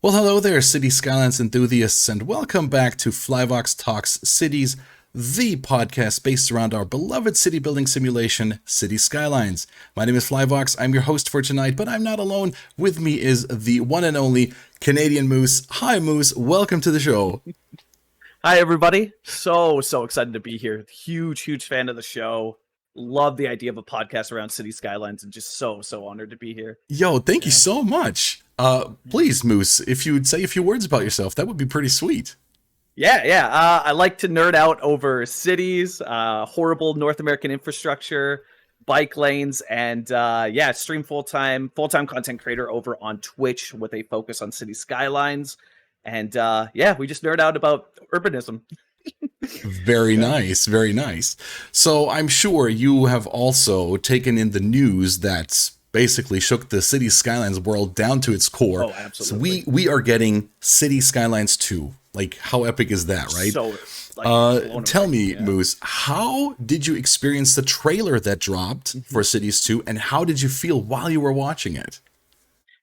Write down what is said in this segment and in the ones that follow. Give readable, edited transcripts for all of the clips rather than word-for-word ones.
Well, hello there, City Skylines enthusiasts, and welcome back to Flyvox Talks Cities, the podcast based around our beloved city building simulation, City Skylines. My name is Flyvox. I'm your host for tonight, but I'm not alone. With me is the one and only Canadian Moose. Hi, Moose. Welcome to the show. Hi, everybody. So excited to be here. Huge fan of the show. Love the idea of a podcast around City Skylines and just so honored to be here. Yo, thank you so much. Please, Moose, if you would say a few words about yourself, that would be pretty sweet. Yeah. I like to nerd out over cities, horrible North American infrastructure, bike lanes, and stream full-time content creator over on Twitch with a focus on City Skylines. And we just nerd out about urbanism. Very nice, very nice. So I'm sure you have also taken in the news that's basically shook the City Skylines world down to its core. Oh, absolutely. So we are getting City Skylines 2. Like, how epic is that, right? Tell me, Moose, how did you experience the trailer that dropped for Cities 2, and how did you feel while you were watching it?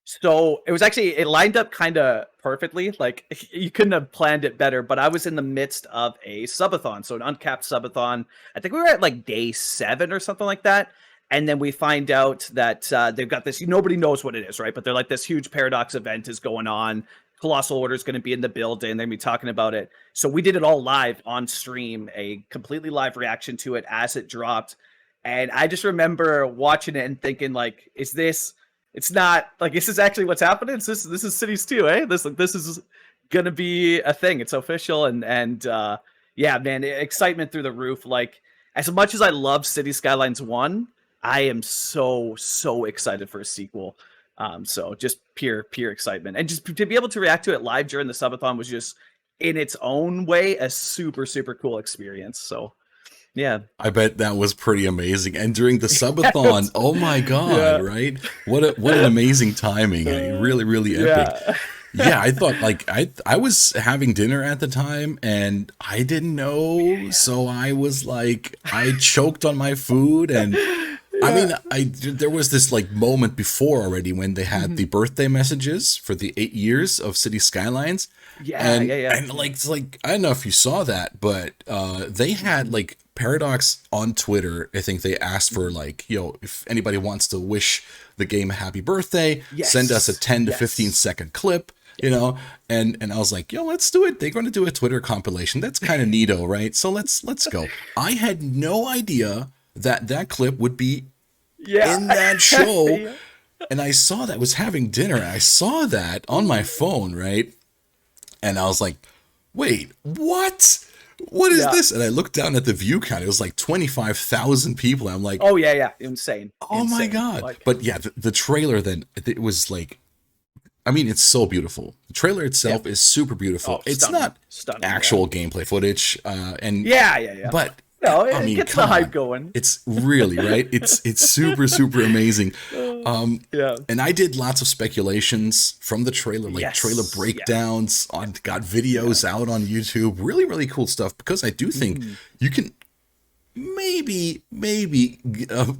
So it lined up kind of perfectly. Like, you couldn't have planned it better, but I was in the midst of a subathon, so an uncapped subathon. I think we were at like day 7 or something like that. And then we find out that they've got this, nobody knows what it is, right? But they're like, this huge Paradox event is going on. Colossal Order is going to be in the building. They're going to be talking about it. So we did it all live on stream, a completely live reaction to it as it dropped. And I just remember watching it and thinking, like, it's not like, this is actually what's happening. This is Cities 2, eh? This is going to be a thing. It's official. And yeah, man, excitement through the roof. Like, as much as I love City Skylines 1, I am so excited for a sequel. So just pure excitement, and just to be able to react to it live during the subathon was just in its own way a super cool experience. So yeah, I bet that was pretty amazing. And during the subathon, oh my god, right? What an amazing timing. Really epic. Yeah, I thought, like, I was having dinner at the time and I didn't know, so I was like, I choked on my food. And I mean, there was this like moment before already when they had the birthday messages for the 8 years of City Skylines. And like, it's like, I don't know if you saw that, but they had like Paradox on Twitter. I think they asked for, like, if anybody wants to wish the game a happy birthday, send us a 10 to 15 second clip. And I was like, let's do it. They're going to do a Twitter compilation. That's kind of neato, right? So let's go. I had no idea that clip would be in that show. And I saw that, was having dinner. And I saw that on my phone, right? And I was like, wait, what? What is this? And I looked down at the view count. It was like 25,000 people. I'm like, oh yeah, insane. My god. Like, but yeah, the trailer then, it was like, I mean, it's so beautiful. The trailer itself is super beautiful. Oh, it's not actual gameplay footage. And but no, it gets the hype going. It's really right. It's super amazing. And I did lots of speculations from the trailer, like trailer breakdowns. Got videos out on YouTube. Really cool stuff, because I do think you can maybe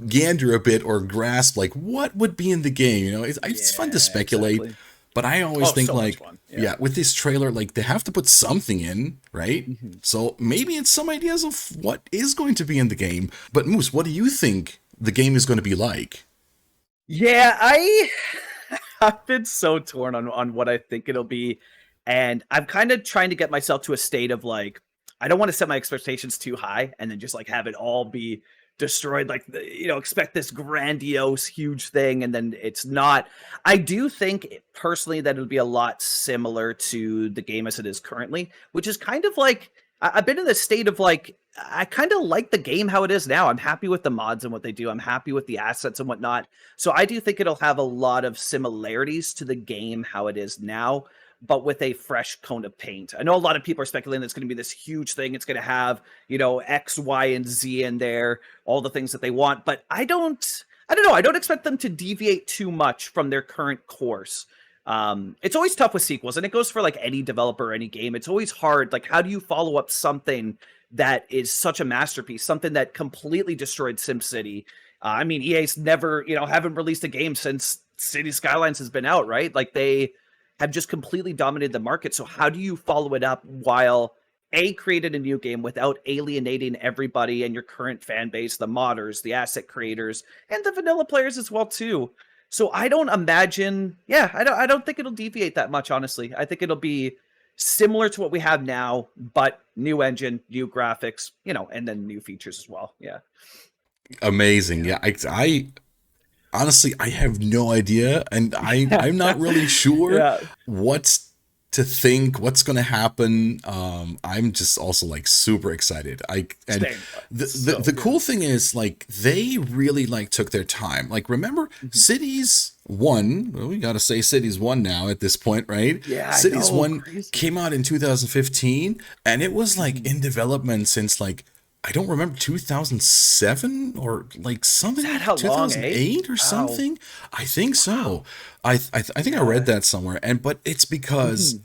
gander a bit or grasp like what would be in the game. It's fun to speculate. Exactly. But I always think, so like, with this trailer, like, they have to put something in, right? So maybe it's some ideas of what is going to be in the game. But Moose, what do you think the game is going to be like? Yeah, I've been so torn on what I think it'll be. And I'm kind of trying to get myself to a state of, like, I don't want to set my expectations too high and then just, like, have it all be destroyed, like, expect this grandiose huge thing and then it's not. I do think personally that it'll be a lot similar to the game as it is currently, which is kind of like, I've been in this state of, like, I kind of like the game how it is now. I'm happy with the mods and what they do. I'm happy with the assets and whatnot. So I do think it'll have a lot of similarities to the game how it is now, but with a fresh coat of paint. I know a lot of people are speculating it's going to be this huge thing. It's going to have, X, Y, and Z in there, all the things that they want. But I don't know. I don't expect them to deviate too much from their current course. It's always tough with sequels, and it goes for like any developer or any game. It's always hard. Like, how do you follow up something that is such a masterpiece, something that completely destroyed SimCity? I mean, EA's never, haven't released a game since City Skylines has been out, right? Like, they have just completely dominated the market. So how do you follow it up while created a new game without alienating everybody and your current fan base, the modders, the asset creators, and the vanilla players as well too? So I don't imagine, I don't think it'll deviate that much, honestly. I think it'll be similar to what we have now, but new engine, new graphics, and then new features as well. Yeah. Amazing. Yeah, I honestly, I have no idea, and I'm not really sure what's to think, what's going to happen. I'm just also like super excited. The cool thing is, like, they really like took their time. Like, remember Cities 1, well, we got to say Cities 1 now at this point, right? Yeah. Cities 1 came out in 2015, and it was like in development since, like, I don't remember, 2007 or like something, 2008 or something. I think so. I think I read that somewhere. But it's because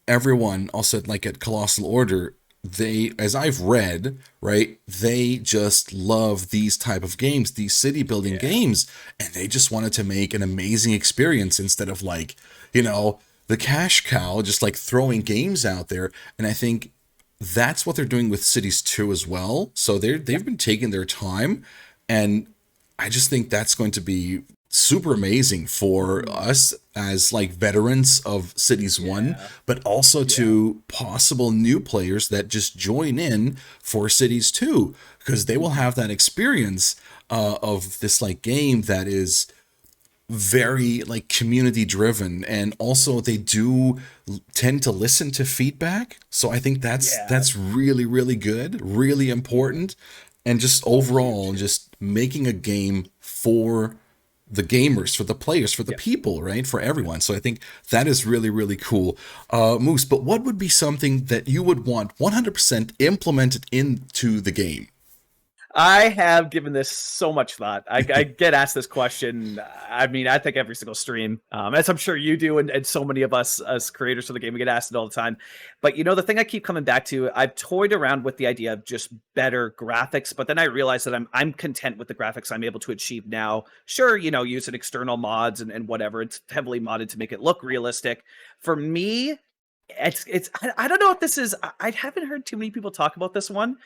everyone also, like, at Colossal Order, they, as I've read, right, they just love these type of games, these city building games, and they just wanted to make an amazing experience instead of, like, the cash cow, just like throwing games out there. And I think that's what they're doing with Cities 2 as well. So they've been taking their time, and I just think that's going to be super amazing for us as, like, veterans of Cities 1, but also to possible new players that just join in for Cities 2, because they will have that experience of this, like, game that is very, like, community driven, and also they do tend to listen to feedback. So I think that's really, really good, really important, and just overall just making a game for the gamers, for the players, for the people, right, for everyone. So I think that is really, really cool. Moose, but what would be something that you would want 100% implemented into the game? I have given this so much thought. I get asked this question. I mean, I think every single stream, as I'm sure you do, and so many of us as creators for the game, we get asked it all the time. But the thing I keep coming back to, I've toyed around with the idea of just better graphics, but then I realized that I'm content with the graphics I'm able to achieve now. Sure, using external mods and whatever. It's heavily modded to make it look realistic. For me, I don't know if this is, I haven't heard too many people talk about this one.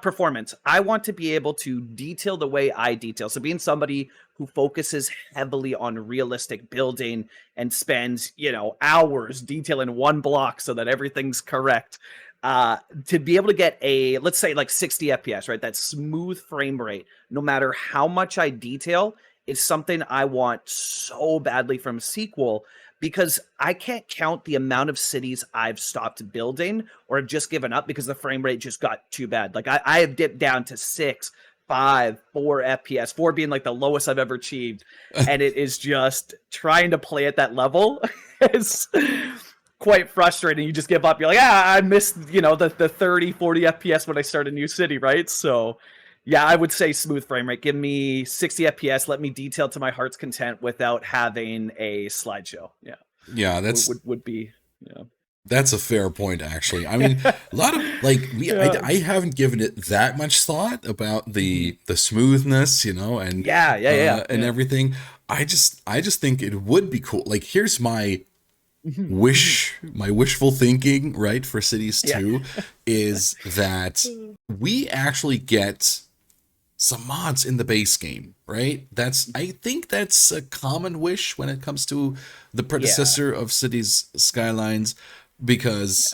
Performance. I want to be able to detail the way I detail. So being somebody who focuses heavily on realistic building and spends, hours detailing one block so that everything's correct, to be able to get a, let's say, like 60 FPS, right? That smooth frame rate, no matter how much I detail, is something I want so badly from a sequel, because I can't count the amount of cities I've stopped building or have just given up because the frame rate just got too bad. Like I have dipped down to 6, 5, 4 FPS, 4 being like the lowest I've ever achieved. And it is just trying to play at that level. It's quite frustrating. You just give up. You're like, I missed, the 30, 40 FPS when I start a new city, right? So yeah, I would say smooth frame rate. Give me 60 FPS. Let me detail to my heart's content without having a slideshow. Yeah. Yeah, that's would be. That's a fair point, actually. I mean, a lot of, like, I haven't given it that much thought about the smoothness, and and everything. I just think it would be cool. Like, here's my wishful thinking, right, for Cities 2 is that we actually get some mods in the base game, right? I think that's a common wish when it comes to the predecessor of Cities Skylines, because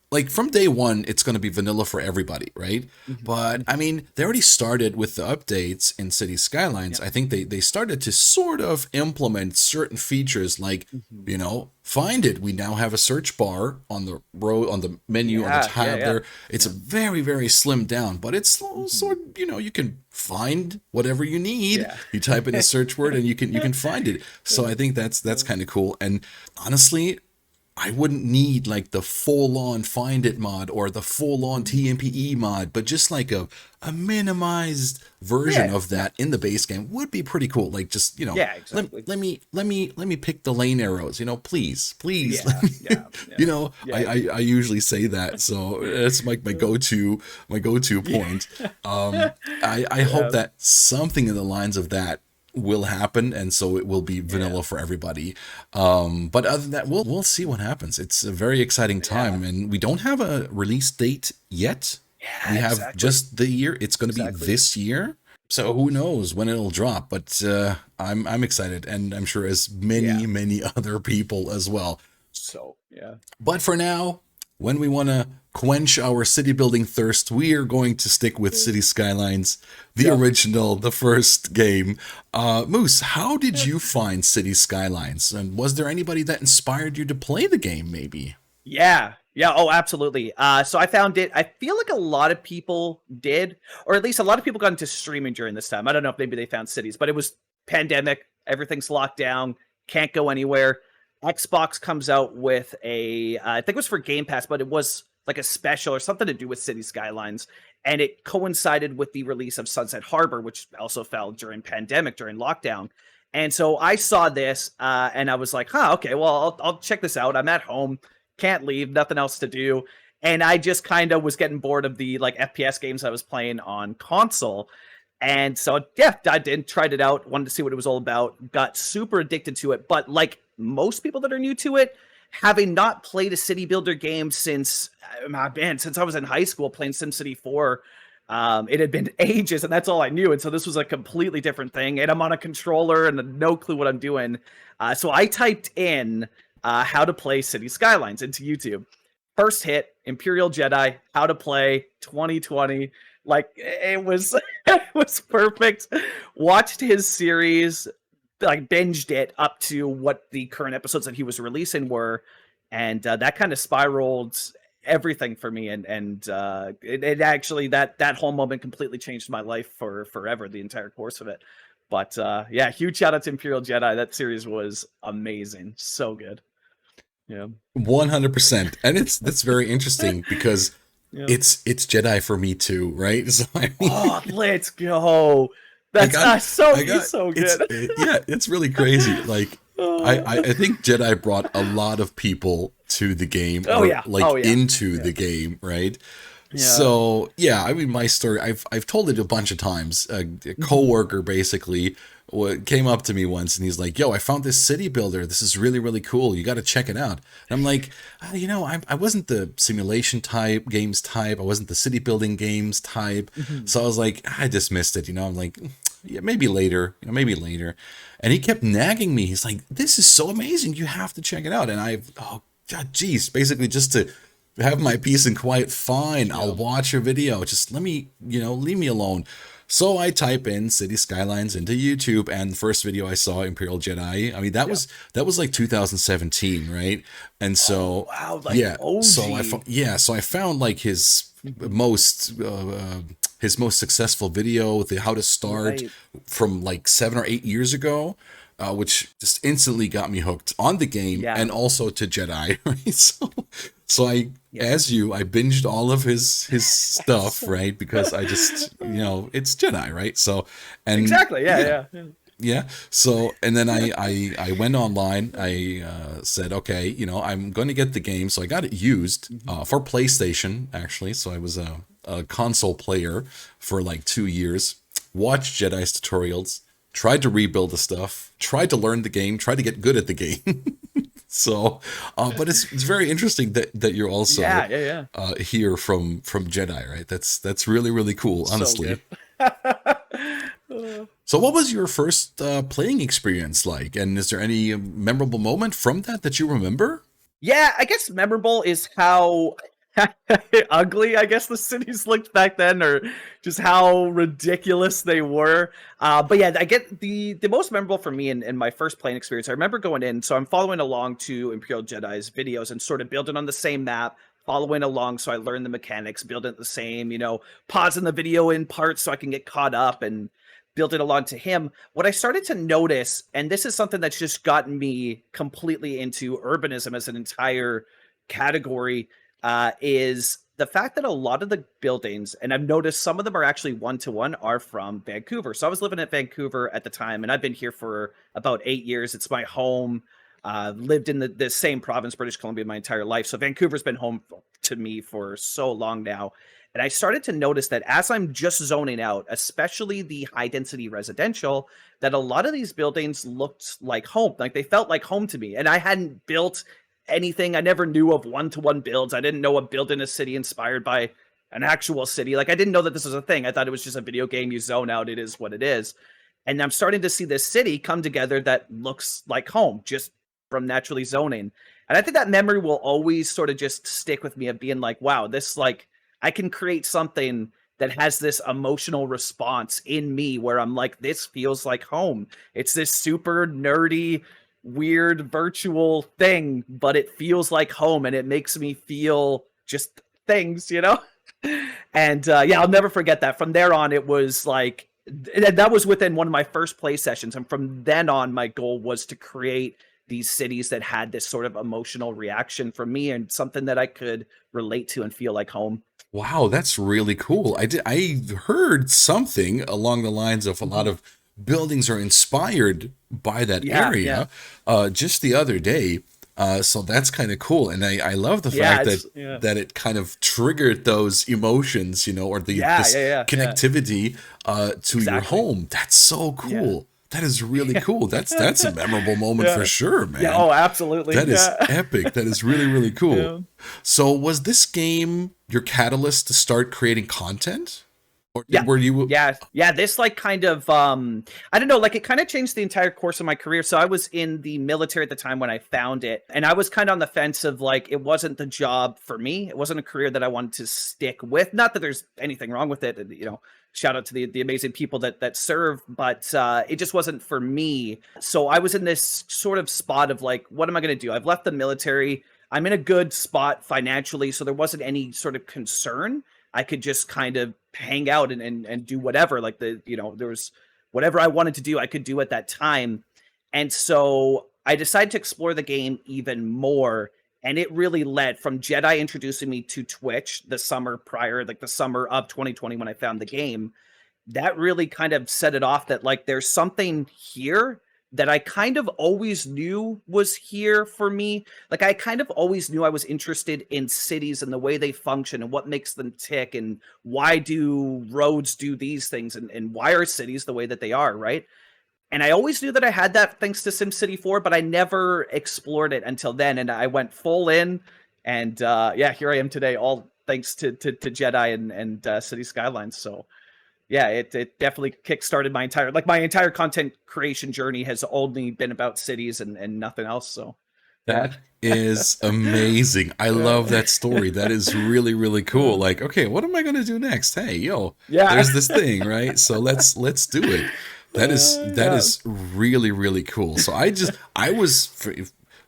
like from day one, it's going to be vanilla for everybody, right? But I mean, they already started with the updates in Cities Skylines. I think they started to sort of implement certain features, like find it. We now have a search bar on the row, on the menu, on the tab there. It's a very, very slimmed down, but it's sort of, you can find whatever you need. You type in a search word and you can find it. So I think that's kind of cool. And honestly, I wouldn't need like the full-on Find It mod or the full-on TMPE mod, but just like a minimized version of that in the base game would be pretty cool. Like, just exactly. let me pick the lane arrows. Please. I usually say that, so that's like my go-to point. I hope that something in the lines of that will happen, and so it will be vanilla for everybody. But other than that, we'll see what happens. It's a very exciting time, and we don't have a release date yet. Yeah, We have exactly. just the year. It's going to be this year. So who knows when it'll drop? But I'm excited, and I'm sure as many other people as well. So yeah. But for now, when we want to quench our city building thirst, we are going to stick with City Skylines, the original, the first game. Moose, how did you find City Skylines? And was there anybody that inspired you to play the game, maybe? Yeah. Oh, absolutely. So I found it. I feel like a lot of people did, or at least a lot of people got into streaming during this time. I don't know if maybe they found cities, but it was pandemic. Everything's locked down. Can't go anywhere. Xbox comes out with I think it was for Game Pass, but it was like a special or something to do with City Skylines. And it coincided with the release of Sunset Harbor, which also fell during pandemic, during lockdown. And so I saw this and I was like, okay, well, I'll check this out. I'm at home, can't leave, nothing else to do. And I just kind of was getting bored of the like FPS games I was playing on console. And so, yeah, I did, tried it out, wanted to see what it was all about, got super addicted to it. But like most people that are new to it, having not played a city builder game since I was in high school playing SimCity 4, it had been ages, and that's all I knew. And so this was a completely different thing. And I'm on a controller and no clue what I'm doing. So I typed in how to play City Skylines into YouTube. First hit, Imperial Jedi, how to play 2020. Like it was, it was perfect. Watched his series, like binged it up to what the current episodes that he was releasing were, and that kind of spiraled everything for me. And it actually that whole moment completely changed my life for forever, the entire course of it. But yeah, huge shout out to Imperial Jedi. That series was amazing, so good. Yeah, 100%. And that's very interesting because it's Jedi for me too, right? So I mean, let's go. That's so good. It's really crazy. Like I think Jedi brought a lot of people to the game, into the game, right? Yeah. So yeah, I mean, my story, I've told it a bunch of times. A coworker basically came up to me once and he's like, "Yo, I found this city builder. This is really, really cool. You got to check it out." And I'm like, I wasn't the simulation games type. I wasn't the city building games type. So I was like, I dismissed it. I'm like, yeah, maybe later. Maybe later. And he kept nagging me. He's like, "This is so amazing. You have to check it out." And basically just to have my peace and quiet. Fine, I'll watch your video. Just let me, leave me alone. So I type in City Skylines into YouTube, and the first video I saw, Imperial Jedi. I mean, that was like 2017, right? And so, OG. So I found like his most successful video, the how to start from like 7 or 8 years ago. Which just instantly got me hooked on the game and also to Jedi. Right? So I binged all of his stuff, right? Because I just, it's Jedi, right? So, and exactly, yeah. So, and then I went online. I said, okay, I'm going to get the game. So I got it used for PlayStation, actually. So I was a console player for like 2 years. Watched Jedi's tutorials. Tried to rebuild the stuff, tried to learn the game, tried to get good at the game. So, but it's very interesting that you're also here from Jedi, right? That's really, really cool, honestly. So what was your first playing experience like? And is there any memorable moment from that you remember? Yeah, I guess memorable is how ugly, I guess, the cities looked back then, or just how ridiculous they were. But yeah, I get the most memorable for me in my first playing experience. I remember going in, so I'm following along to Imperial Jedi's videos and sort of building on the same map, following along, so I learn the mechanics, building it the same, pausing the video in parts so I can get caught up and build it along to him. What I started to notice, and this is something that's just gotten me completely into urbanism as an entire category, is the fact that a lot of the buildings, and I've noticed some of them are actually one-to-one, are from Vancouver. So I was living in Vancouver at the time, and I've been here for about 8 years. It's my home. Lived in the same province, British Columbia, my entire life. So Vancouver's been home to me for so long now. And I started to notice that as I'm just zoning out, especially the high density residential, that a lot of these buildings looked like home. Like they felt like home to me. And I hadn't built anything. I never knew of one-to-one builds. I didn't know a build in a city inspired by an actual city. Like I didn't know that this was a thing. I thought it was just a video game. You zone out. It is what it is. And I'm starting to see this city come together that looks like home just from naturally zoning. And I think that memory will always sort of just stick with me of being like, wow, this like, I can create something that has this emotional response in me where I'm like, this feels like home. It's this super nerdy, weird virtual thing, but it feels like home and it makes me feel just things, you know? And yeah, I'll never forget that. From there on, it was like, that was within one of my first play sessions. And from then on, my goal was to create these cities that had this sort of emotional reaction from me and something that I could relate to and feel like home. Wow, that's really cool. I heard something along the lines of a lot of buildings are inspired by that area just the other day. So that's kind of cool. And I love the fact that it kind of triggered those emotions, you know, or this connectivity to your home. That's so cool. That is really cool. That's a memorable moment for sure, man. Yeah, oh, absolutely. That is epic. That is really, really cool. Yeah. So was this game your catalyst to start creating content? Or were you this like kind of I don't know, like it kind of changed the entire course of my career. So I was in the military at the time when I found it, and I was kind of on the fence of like it wasn't the job for me. It wasn't a career that I wanted to stick with. Not that there's anything wrong with it, you know. Shout out to the amazing people that serve, but it just wasn't for me. So I was in this sort of spot of like, what am I going to do? I've left the military. I'm in a good spot financially, so there wasn't any sort of concern. I could just kind of hang out and do whatever. Like there was whatever I wanted to do, I could do at that time. And so I decided to explore the game even more. And it really led from Jedi introducing me to Twitch the summer prior, like the summer of 2020 when I found the game. That really kind of set it off that like there's something here that I kind of always knew was here for me. Like I kind of always knew I was interested in cities and the way they function and what makes them tick and why do roads do these things and why are cities the way that they are, right? And I always knew that I had that thanks to SimCity 4, but I never explored it until then. And I went full in. And here I am today, all thanks to Jedi and City Skylines. So yeah, it definitely kickstarted my entire content creation journey has only been about cities and nothing else. So that is amazing. I love that story. That is really, really cool. Like, okay, what am I going to do next? Hey, there's this thing, right? So let's do it. That is really, really cool. So I was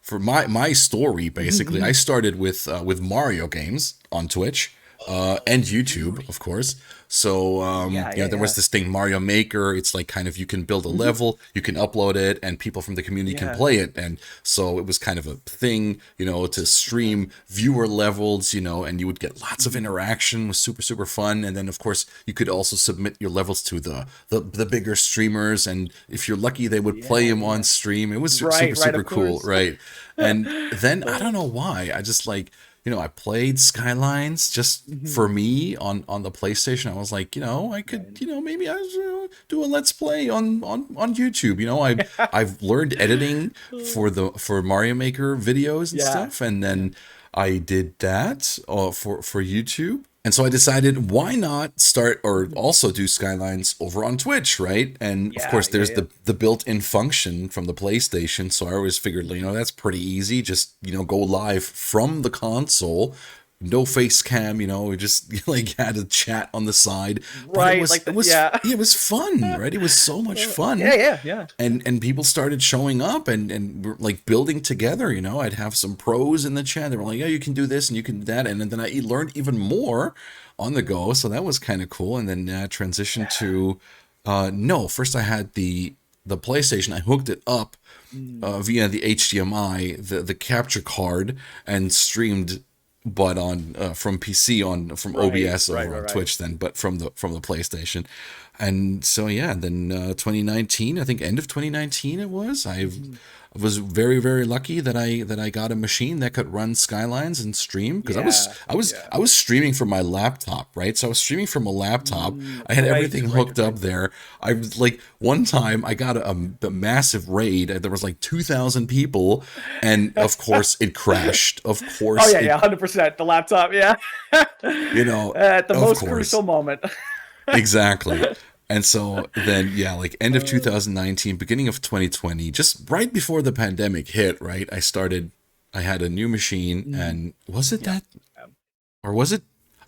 for my story basically. I started with Mario games on Twitch and YouTube, of course. So there was this thing, Mario Maker. It's like kind of you can build a level, you can upload it, and people from the community can play it. And so it was kind of a thing, to stream viewer levels, and you would get lots of interaction. It was super, super fun. And then of course you could also submit your levels to the bigger streamers, and if you're lucky, they would play them on stream. It was super cool, right? And then I don't know why, I just like. I played Skylines just for me on the PlayStation. I was like, I could, maybe I do a Let's Play on YouTube. I've learned editing for Mario Maker videos and stuff, and then I did that for YouTube. And so I decided, why not start or also do Skylines over on Twitch, right? And of course, there's the built-in function from the PlayStation. So I always figured, that's pretty easy. Just, go live from the console. No face cam, we just like had a chat on the side. Right. It was fun, right? It was so much fun. Yeah. And people started showing up and we're like building together, I'd have some pros in the chat. They were like, yeah, you can do this and you can do that. And then I learned even more on the go. So that was kind of cool. And then transitioned to, first I had the PlayStation. I hooked it up via the HDMI, the capture card, and streamed but on from PC from OBS over on Twitch then, but from the PlayStation. And so then 2019, I think end of 2019 it was, was very, very lucky that I got a machine that could run Skylines and stream, because I was streaming from my laptop, right? So I was streaming from a laptop. I had everything hooked up there. I was like, one time I got a massive raid. There was like 2,000 people, and of course it crashed. Of course. Oh yeah, 100%. The laptop, yeah. You know, at the most crucial moment. Exactly. And so then, yeah, like end of 2019, beginning of 2020, just right before the pandemic hit, right? I had a new machine, and was it that, or was it,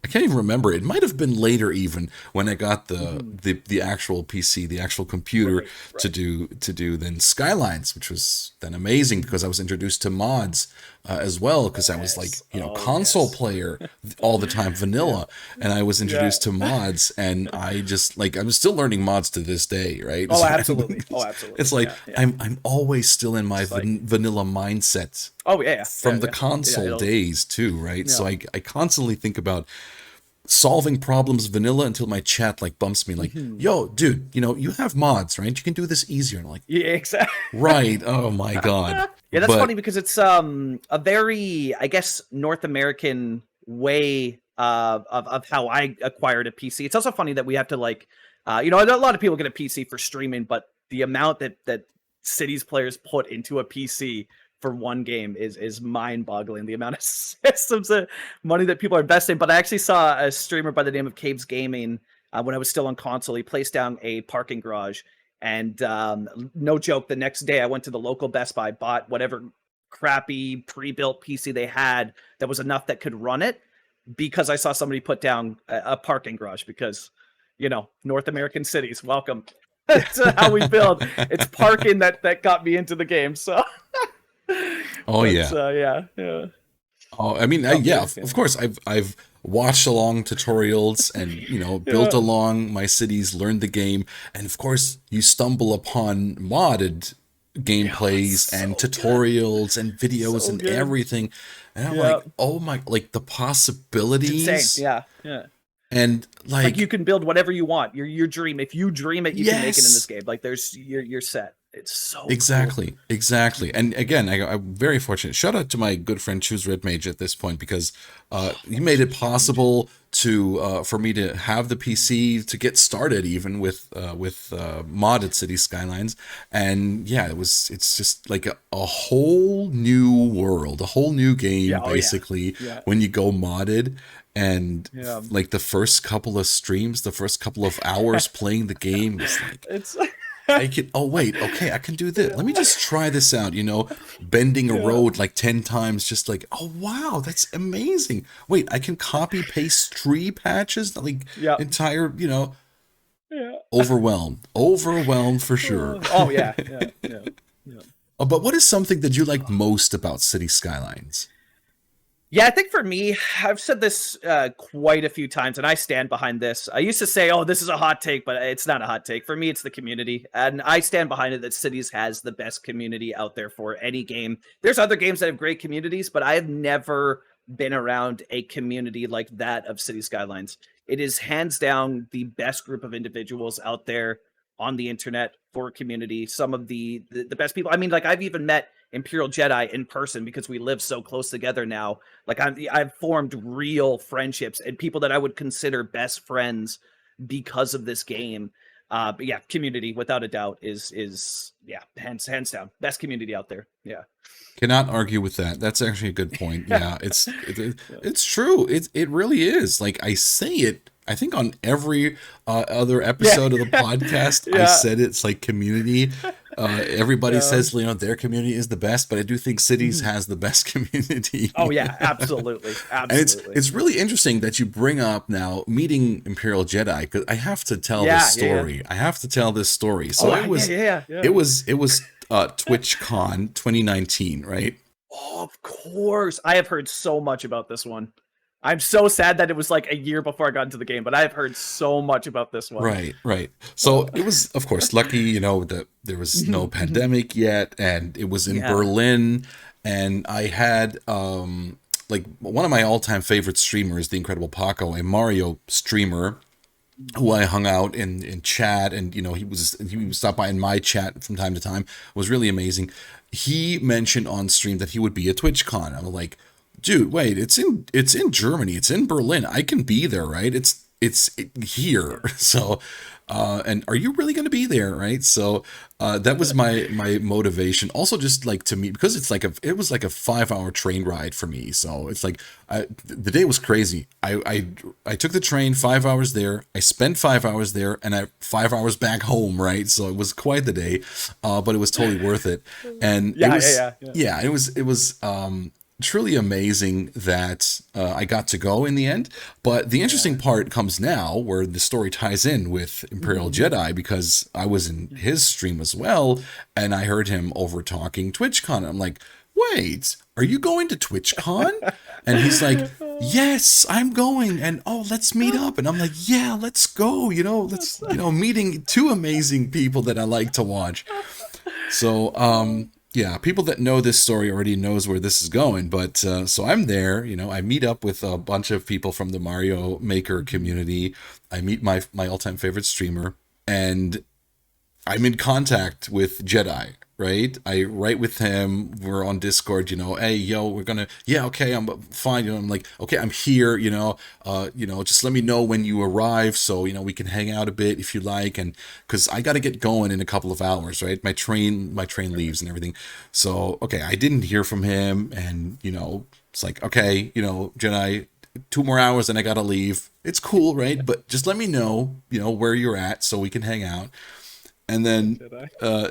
I can't even remember. It might have been later even when I got the actual PC, the actual computer to do then Skylines, which was then amazing because I was introduced to mods as well, because I was like, console player all the time, vanilla, and I was introduced to mods, and I just like, I'm still learning mods to this day, right? Oh, absolutely. Oh, absolutely. It's like I'm always still in my vanilla mindset. Oh yeah, from the console days too, right? So I constantly think about solving problems vanilla until my chat like bumps me like, yo, dude, you have mods, right? You can do this easier. And I'm like, yeah, exactly. Right. Oh my God. Yeah, that's funny because it's a very, I guess, North American way of how I acquired a PC. It's also funny that we have to like, a lot of people get a PC for streaming, but the amount that Cities players put into a PC for one game is mind-boggling. The amount of systems of money that people are investing. But I actually saw a streamer by the name of Caves Gaming when I was still on console. He placed down a parking garage, and no joke, the next day I went to the local Best Buy, bought whatever crappy pre-built PC they had that was enough that could run it, because I saw somebody put down a parking garage. Because North American cities, welcome. That's how we build. It's parking that got me into the game. So. Oh, yeah. Oh, I mean, of course, I've watched along tutorials and built along my cities, learned the game, and of course, you stumble upon modded gameplays and tutorials and videos and everything, and I'm like, oh my, like the possibilities. It's insane. Yeah. And like you can build whatever you want. Your dream. If you dream it, you can make it in this game. Like you're set. It's so exactly. And again, I'm very fortunate. Shout out to my good friend Choose Red Mage at this point, because he made it possible to for me to have the PC to get started even with modded City Skylines. And it's just like a whole new world, a whole new game basically when you go modded. And like the first couple of streams, the first couple of hours playing the game was like, I can do this. Let me just try this out, bending a road like 10 times, just like, oh wow, that's amazing. Wait, I can copy paste tree patches, like entire, overwhelmed for sure. Oh yeah. Oh, but what is something that you like most about City Skylines? Yeah, I think for me, I've said this quite a few times, and I stand behind this. I used to say, oh, this is a hot take, but it's not a hot take. For me, it's the community, and I stand behind it that Cities has the best community out there for any game. There's other games that have great communities, but I have never been around a community like that of City Skylines. It is hands down the best group of individuals out there on the internet for a community. Some of the best people. I mean, like I've even met Imperial Jedi in person because we live so close together now. Like I've formed real friendships and people that I would consider best friends because of this game. But yeah, community without a doubt is hands down best community out there. Yeah. Cannot argue with that. That's actually a good point. Yeah, it's true. It really is. Like I say it, I think on every other episode of the podcast, I said it's like community. Everybody says, their community is the best, but I do think Cities has the best community. Oh yeah, absolutely. And it's really interesting that you bring up now meeting Imperial Jedi, because I have to tell this story. Yeah. I have to tell this story. So it was TwitchCon 2019, right? Oh, of course. I have heard so much about this one. I'm so sad that it was like a year before I got into the game, but I've heard so much about this one. Right. So it was, of course, lucky, that there was no pandemic yet, and it was in Berlin, and I had like one of my all-time favorite streamers, the Incredible Paco, a Mario streamer, who I hung out in chat, and he would stop by in my chat from time to time. It was really amazing. he mentioned on stream that he would be at TwitchCon. I'm like, dude, wait, it's in Germany, it's in Berlin. I can be there, right? It's here. So, and are you really going to be there, right? So, that was my motivation. Also, just like to meet, because it was like a 5 hour train ride for me. So it's like the day was crazy. I took the train 5 hours there. I spent 5 hours there, and 5 hours back home, right? So it was quite the day, but it was totally worth it. And it was truly amazing that I got to go in the end. But the interesting part comes now, where the story ties in with Imperial Jedi, because I was in his stream as well, and I heard him over talking TwitchCon. I'm like, wait, are you going to TwitchCon? And he's like, yes, I'm going, and oh, let's meet up. And I'm like, yeah, let's go. Meeting two amazing people that I like to watch. So, yeah, people that know this story already knows where this is going, but so I'm there, I meet up with a bunch of people from the Mario Maker community. I meet my all-time favorite streamer, and I'm in contact with Jedi, right? I write with him. We're on Discord, hey, yo, okay, I'm fine. I'm like, okay, I'm here, just let me know when you arrive, so, we can hang out a bit if you like. And because I got to get going in a couple of hours, right? My train leaves and everything. So, okay, I didn't hear from him, and, it's like, okay, Jedi, 2 more hours and I got to leave. It's cool, right? But just let me know, where you're at so we can hang out. And then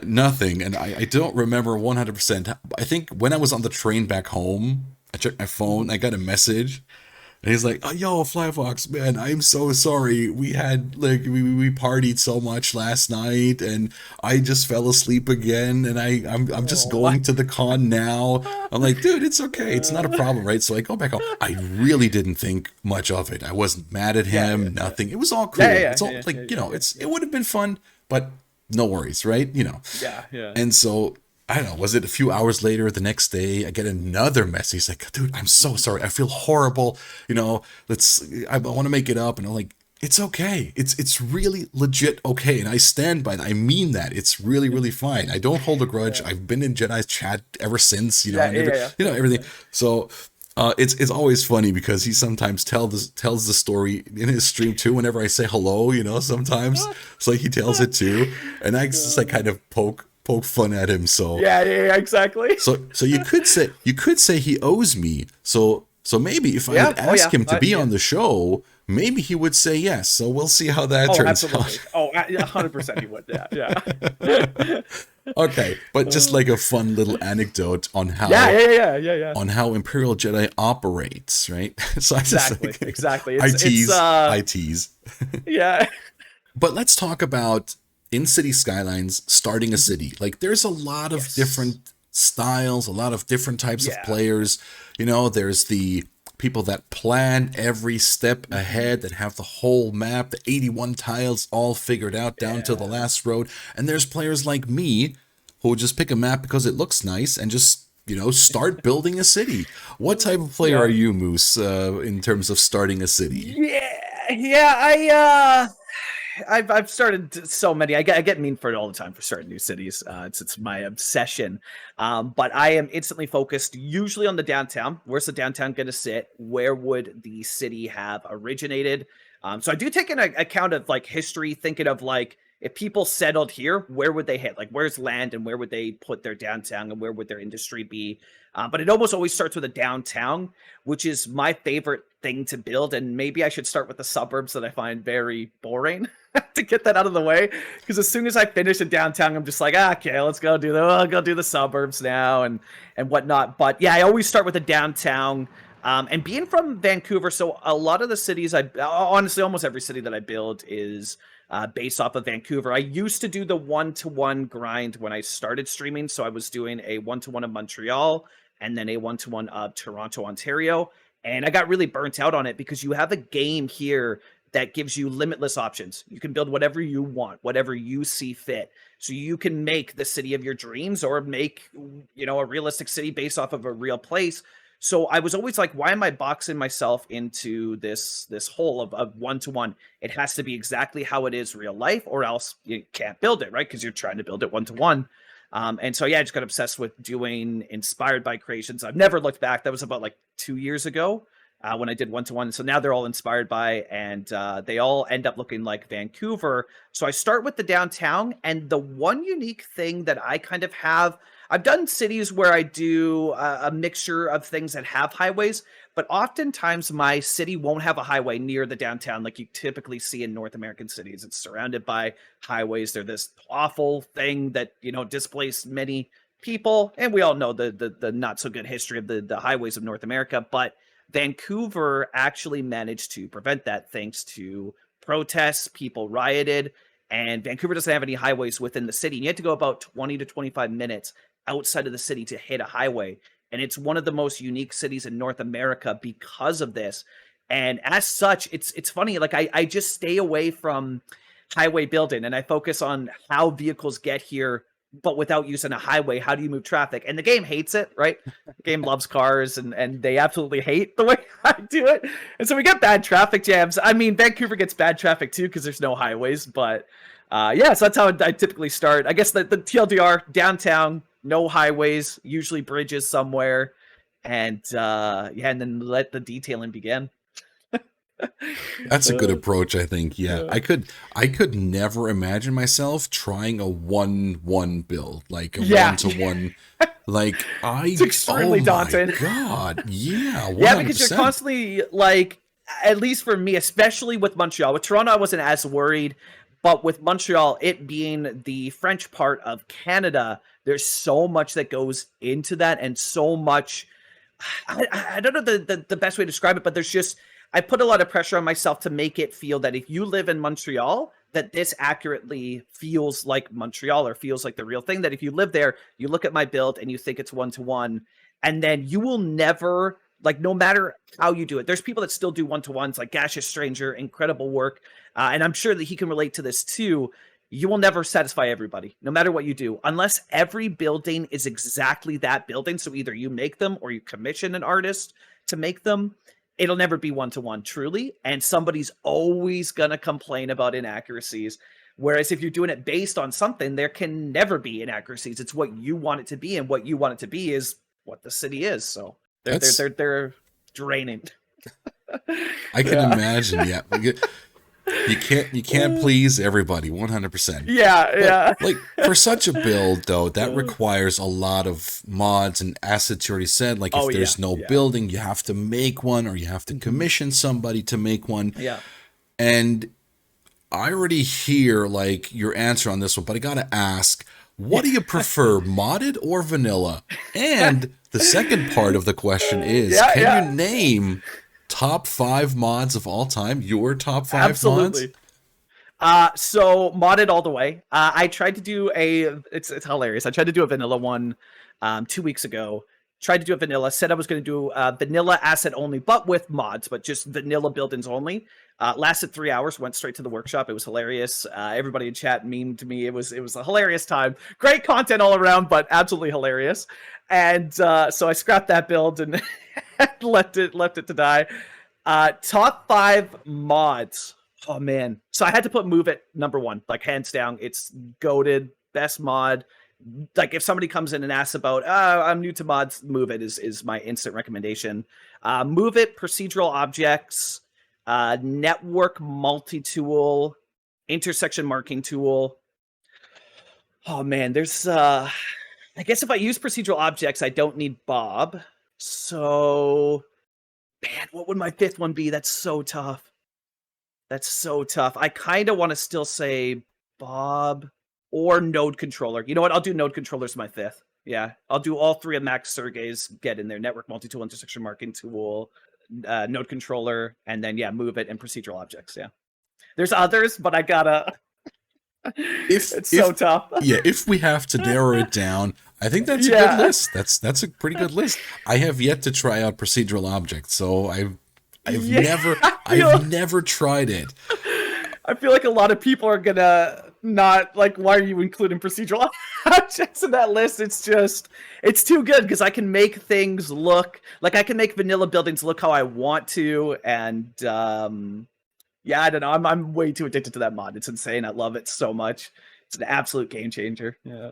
nothing. And I don't remember 100%. I think when I was on the train back home, I checked my phone. I got a message. And he's like, oh, yo, Flyvox, man, I'm so sorry. We had, we partied so much last night, and I just fell asleep again. And I'm just going to the con now. I'm like, dude, it's okay. It's not a problem, right? So I go back home. I really didn't think much of it. I wasn't mad at him, nothing. It was all cool. It's all it would have been fun, but no worries, right? Yeah. And so, I don't know, was it a few hours later, the next day, I get another message. He's like, dude, I'm so sorry. I feel horrible. I want to make it up. And I'm like, it's okay. It's really legit okay. And I stand by that. I mean that. It's really, really fine. I don't hold a grudge. I've been in Jedi's chat ever since, everything. So, it's always funny because he sometimes tells the story in his stream too. Whenever I say hello, sometimes it's like he tells it too, and I just like kind of poke fun at him. So yeah, exactly. So you could say he owes me. So maybe if I had asked him to be on the show, maybe he would say yes. So we'll see how that turns out. Oh, 100% he would. Yeah. Okay, but just like a fun little anecdote on how on how Imperial Jedi operates, right? So exactly. I tease. Yeah. But let's talk about in-city Skylines starting a city. Like, there's a lot of different styles, a lot of different types of players. There's the people that plan every step ahead, that have the whole map, the 81 tiles all figured out down to the last road. And there's players like me who just pick a map because it looks nice and just, start building a city. What type of player are you, Moose, in terms of starting a city? I've started so many. I get mean for it all the time for starting new cities. It's my obsession. But I am instantly focused usually on the downtown. Where's the downtown going to sit? Where would the city have originated? So I do take into account of like history, thinking of like, if people settled here, where would they hit? Like, where's land and where would they put their downtown and where would their industry be? But it almost always starts with a downtown, which is my favorite thing to build. And maybe I should start with the suburbs that I find very boring to get that out of the way. Because as soon as I finish a downtown, I'm just like, okay, let's go do the suburbs now and whatnot. But yeah, I always start with a downtown. And being from Vancouver, so a lot of the cities honestly, almost every city that I build is based off of Vancouver. I used to do the 1-to-1 grind when I started streaming. So I was doing a 1-to-1 of Montreal and then a 1-to-1 of Toronto, Ontario. And I got really burnt out on it because you have a game here that gives you limitless options. You can build whatever you want, whatever you see fit. So you can make the city of your dreams or make, a realistic city based off of a real place. So I was always like, why am I boxing myself into this hole of 1-to-1? It has to be exactly how it is real life, or else you can't build it, right? Because you're trying to build it 1-to-1. And so, yeah, I just got obsessed with doing inspired by creations. I've never looked back. That was about like 2 years ago when I did one-to-one. So now they're all inspired by, and they all end up looking like Vancouver. So I start with the downtown, and the one unique thing that I kind of have, I've done cities where I do a mixture of things that have highways, but oftentimes my city won't have a highway near the downtown like you typically see in North American cities. It's surrounded by highways. They're this awful thing that, you know, displaced many people, and we all know the not so good history of the highways of North America, but Vancouver actually managed to prevent that thanks to protests. People rioted, and Vancouver doesn't have any highways within the city. You have to go about 20 to 25 minutes outside of the city to hit a highway. And it's one of the most unique cities in North America because of this. And as such, it's funny, like I just stay away from highway building and I focus on how vehicles get here, but without using a highway. How do you move traffic? And the game hates it, right? The game loves cars, and they absolutely hate the way I do it. And so we get bad traffic jams. I mean, Vancouver gets bad traffic too because there's no highways, but yeah, so that's how I typically start. I guess the TLDR, downtown, no highways, usually bridges somewhere, and yeah, and then let the detailing begin. That's a good approach, I think. Yeah, I could never imagine myself trying a 1-1 build, like a 1-to-1. Like it's extremely daunting. God, yeah, 100%. Yeah, because you're constantly like, at least for me, especially with Montreal. With Toronto, I wasn't as worried, but with Montreal, it being the French part of Canada, there's so much that goes into that, and so much. I don't know the best way to describe it, but there's just, I put a lot of pressure on myself to make it feel that if you live in Montreal, that this accurately feels like Montreal or feels like the real thing. That if you live there, you look at my build and you think it's 1-to-1, and then you will never, like, no matter how you do it, there's people that still do 1-to-1s, like Gaseous Stranger, incredible work. And I'm sure that he can relate to this too. You will never satisfy everybody, no matter what you do, unless every building is exactly that building. So either you make them or you commission an artist to make them. It'll never be 1-to-1 truly. And somebody's always going to complain about inaccuracies. Whereas if you're doing it based on something, there can never be inaccuracies. It's what you want it to be, and what you want it to be is what the city is. So they're draining. I can imagine. Yeah. You can't please everybody 100%. Yeah. Like, for such a build though, that requires a lot of mods and assets. You already said, like, if there's no building, you have to make one, or you have to commission somebody to make one. Yeah. And I already hear like your answer on this one, but I gotta ask, what do you prefer, modded or vanilla? And the second part of the question is, can you name top 5 mods of all time? Your top 5 Absolutely. mods? So modded all the way. I tried to do it's hilarious. I tried to do a vanilla one 2 weeks ago. Tried to do a vanilla, said I was going to do vanilla asset only, but with mods, but just vanilla buildings only. Lasted 3 hours, went straight to the workshop. It was hilarious. Everybody in chat memed me. It was a hilarious time. Great content all around, but absolutely hilarious. And so I scrapped that build and left it to die. Top 5 mods. Oh man. So I had to put Move It number 1, like hands down. It's goated, best mod. Like if somebody comes in and asks about, I'm new to mods, Move It is my instant recommendation. Move It, procedural objects, network multi-tool, intersection marking tool. Oh man, there's I guess if I use procedural objects, I don't need Bob. So man, what would my 5th one be? That's so tough. I kind of want to still say Bob or Node Controller. You know what? I'll do Node Controller as my 5th. Yeah, I'll do all 3 of Max Sergey's get in there. Network multi-tool, intersection marking tool, Node Controller, and then Move It and procedural objects. Yeah, there's others, but I gotta. It's so tough. Yeah, if we have to narrow it down, I think that's a good list. That's a pretty good list. I have yet to try out procedural objects, so I've never tried it. I feel like a lot of people are gonna not like, why are you including procedural objects in that list? It's too good because I can make things look like, I can make vanilla buildings look how I want to, and I don't know. I'm way too addicted to that mod. It's insane. I love it so much. It's an absolute game changer. Yeah.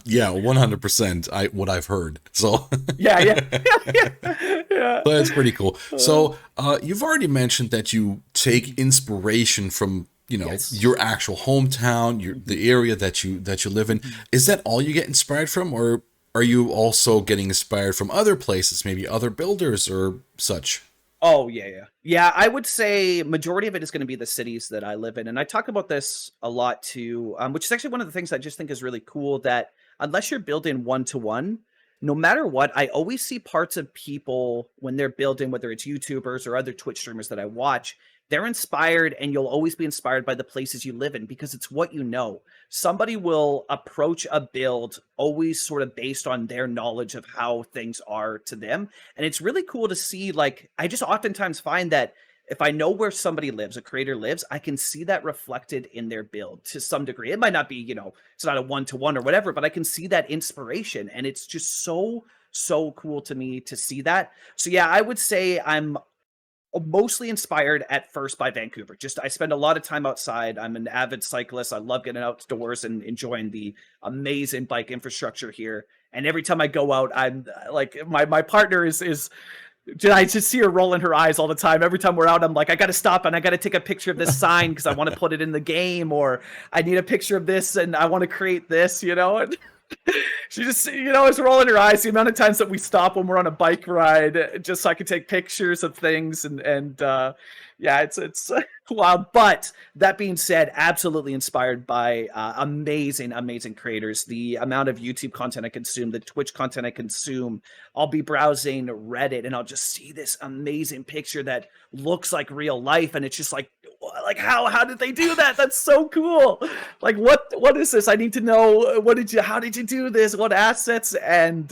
Yeah, 100%. What I've heard. So Yeah, yeah. that's pretty cool. So you've already mentioned that you take inspiration from Yes. your actual hometown, the area that you live in. Mhm. Is that all you get inspired from, or are you also getting inspired from other places, maybe other builders or such? Oh, yeah, yeah. Yeah, I would say majority of it is gonna be the cities that I live in, and I talk about this a lot too, which is actually one of the things I just think is really cool that unless you're building one to one, no matter what, I always see parts of people when they're building, whether it's YouTubers or other Twitch streamers that I watch, they're inspired and you'll always be inspired by the places you live in because it's what you know. Somebody will approach a build always sort of based on their knowledge of how things are to them, and it's really cool to see, like, I just oftentimes find that if I know where somebody lives, a creator lives, I can see that reflected in their build to some degree. It might not be, it's not a one to one or whatever, but I can see that inspiration. And it's just so, so cool to me to see that. So, yeah, I would say I'm mostly inspired at first by Vancouver. Just I spend a lot of time outside. I'm an avid cyclist. I love getting outdoors and enjoying the amazing bike infrastructure here. And every time I go out, I'm like my partner is I just see her rolling her eyes all the time. Every time we're out, I'm like, I got to stop and I got to take a picture of this sign because I want to put it in the game, or I need a picture of this and I want to create this, And she just, is rolling her eyes the amount of times that we stop when we're on a bike ride just so I can take pictures of things and yeah, it's wild. But that being said, absolutely inspired by amazing creators. The amount of YouTube content I consume, the Twitch content I consume, I'll be browsing Reddit and I'll just see this amazing picture that looks like real life, and it's just like how did they do that? That's so cool. Like what is this? I need to know how did you do this? What assets? And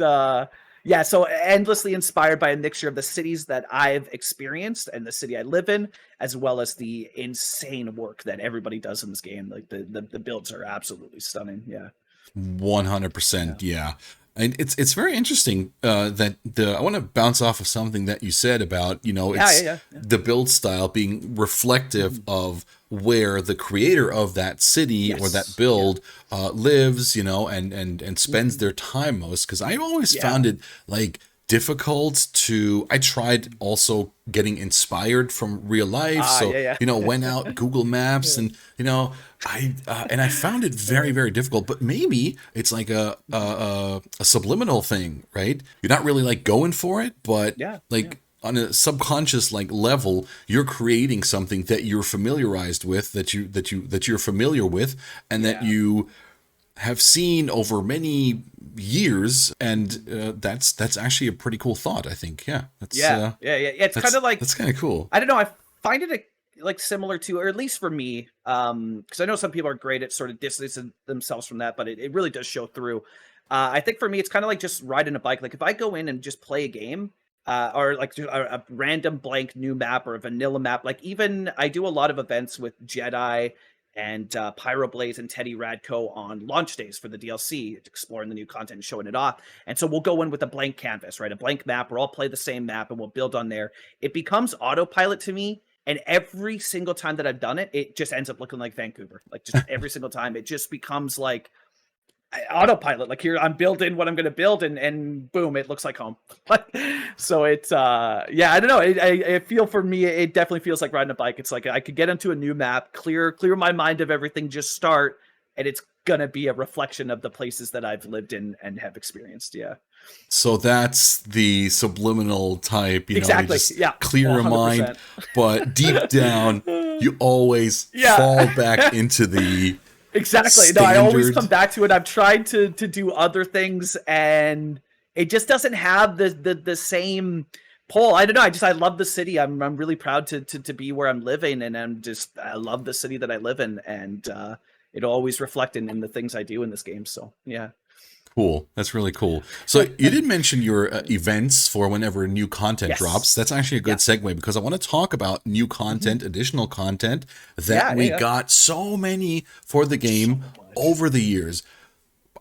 yeah, so endlessly inspired by a mixture of the cities that I've experienced and the city I live in, as well as the insane work that everybody does in this game. Like the builds are absolutely stunning. Yeah. 100%, Yeah. yeah. And it's very interesting that I want to bounce off of something that you said about, Yeah, it's yeah. the build style being reflective Mhm. of where the creator of that city or that Yes. Yeah. build lives, and spends Mhm. their time most. Because I always Yeah. found it like difficult to. I tried also getting inspired from real life, Ah, so yeah, went out Google Maps, yeah. and I found it very very difficult. But maybe it's like a subliminal thing, right? You're not really like going for it, but Yeah, yeah. like on a subconscious like level, you're creating something that you're familiarized with, that you're familiar with, and that Yeah. you have seen over many years, and that's actually a pretty cool thought, I think. Yeah, Yeah. It's kind that's of like, that's kind of cool. I don't know. I find it like similar to, or at least for me, because I know some people are great at sort of distancing themselves from that, but it really does show through. I think for me, it's kind of like just riding a bike. Like if I go in and just play a game, or like do a random blank new map or a vanilla map, like even I do a lot of events with Jedi and Pyroblaze and Teddy Radko on launch days for the DLC, exploring the new content and showing it off. And so we'll go in with a blank canvas, right? A blank map. We'll all play the same map and we'll build on there. It becomes autopilot to me. And every single time that I've done it, it just ends up looking like Vancouver. Like just every single time, it just becomes like autopilot. Like here, I'm building what I'm going to build, and boom, it looks like home. So it's yeah, I don't know. I feel for me, it definitely feels like riding a bike. It's like I could get into a new map, clear my mind of everything, just start, and it's gonna be a reflection of the places that I've lived in and have experienced. Yeah, So that's the subliminal type, you exactly. just Yeah, clear your mind, 100%. but deep down, you always fall back Yeah. into the Exactly. No, I always come standard. back to it. I've tried to do other things, and it just doesn't have the same pull. I don't know. I love the city. I'm really proud to be where I'm living, and I love the city that I live in, and it'll always reflect in the things I do in this game. So yeah. Cool. That's really cool. So you did mention your events for whenever new content drops. Yes. That's actually a good Yeah. segue because I want to talk about new Mhm. content, additional content that Yeah. we Yeah. got so many for the So game much. over the years.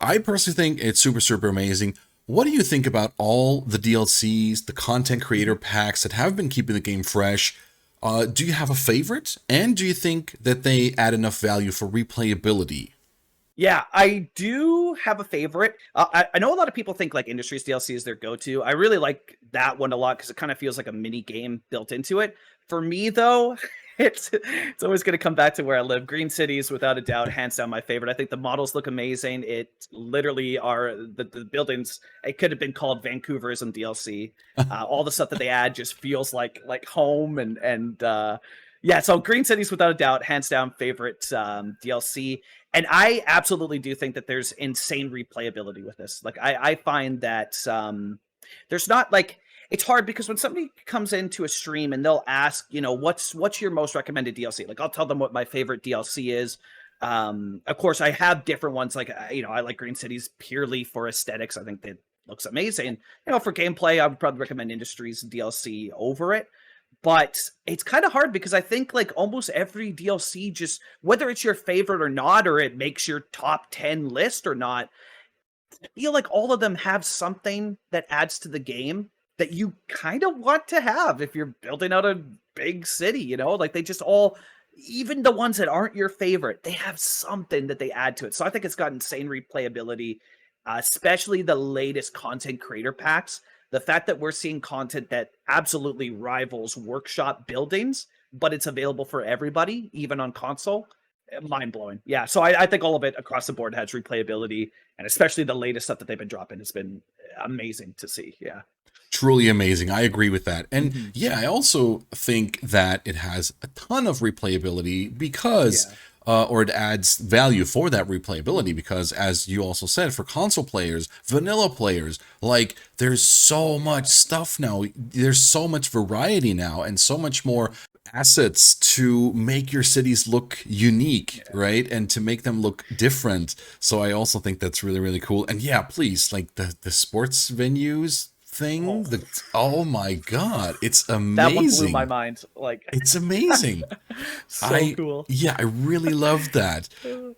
I personally think it's super, super amazing. What do you think about all the DLCs, the content creator packs that have been keeping the game fresh? Do you have a favorite? And do you think that they add enough value for replayability? Yeah, I do have a favorite. I know a lot of people think like Industries DLC is their go-to. I really like that one a lot because it kind of feels like a mini game built into it. For me, though, it's always going to come back to where I live. Green Cities, without a doubt, hands down my favorite. I think the models look amazing. It literally are the buildings. It could have been called Vancouverism DLC. All the stuff that they add just feels like home and yeah. So Green Cities, without a doubt, hands down favorite DLC. And I absolutely do think that there's insane replayability with this. Like I find that there's not like it's hard because when somebody comes into a stream and they'll ask, what's your most recommended DLC? Like I'll tell them what my favorite DLC is. Of course, I have different ones. Like I like Green Cities purely for aesthetics. I think that looks amazing. For gameplay, I would probably recommend Industries DLC over it. But it's kind of hard because I think like almost every DLC, just whether it's your favorite or not, or it makes your top 10 list or not, I feel like all of them have something that adds to the game that you kind of want to have if you're building out a big city, like they just all, even the ones that aren't your favorite, they have something that they add to it. So I think it's got insane replayability, especially the latest content creator packs. The fact that we're seeing content that absolutely rivals workshop buildings, but it's available for everybody, even on console, mind blowing. Yeah, so I think all of it across the board has replayability, and especially the latest stuff that they've been dropping has been amazing to see. Yeah. Truly amazing. I agree with that. And yeah, I also think that it has a ton of replayability because or it adds value for that replayability because, as you also said, for console players, vanilla players, like there's so much stuff now. There's so much variety now and so much more assets to make your cities look unique, right? And to make them look different. So I also think that's really, really cool. And yeah, please, like the sports venues thing, oh my god, it's amazing. That one blew my mind. Like it's amazing. So cool. Yeah, I really love that.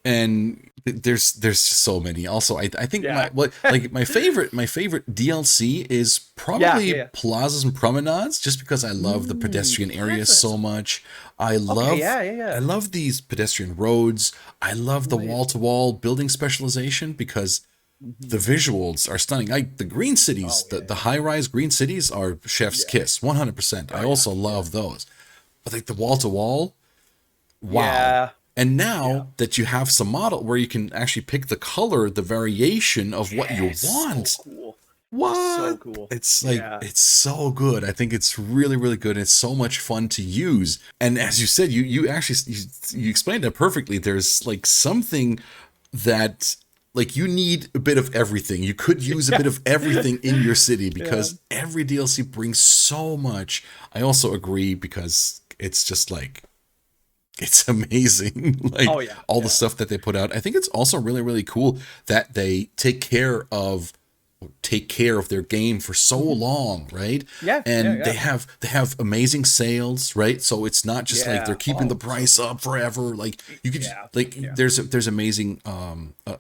And there's so many. Also, I think my favorite DLC is probably plazas and promenades, just because I love the pedestrian areas so much. I love these pedestrian roads. I love the wall-to-wall building specialization because the visuals are stunning. Like the green cities, the high-rise green cities are chef's kiss, 100%. I also love those. But like the wall-to-wall, wow. Yeah. And now that you have some model where you can actually pick the color, the variation of what you want. So cool. What? So cool. It's like, it's so good. I think it's really, really good. It's so much fun to use. And as you said, you actually, you explained that perfectly. There's like something that, like, you need a bit of everything. You could use a bit of everything in your city because every DLC brings so much. I also agree because it's just like, it's amazing. Like all the stuff that they put out. I think it's also really, really cool that they take care of their game for so long, right? And they have amazing sales, right? So it's not just like they're keeping the price up forever. Like you could there's amazing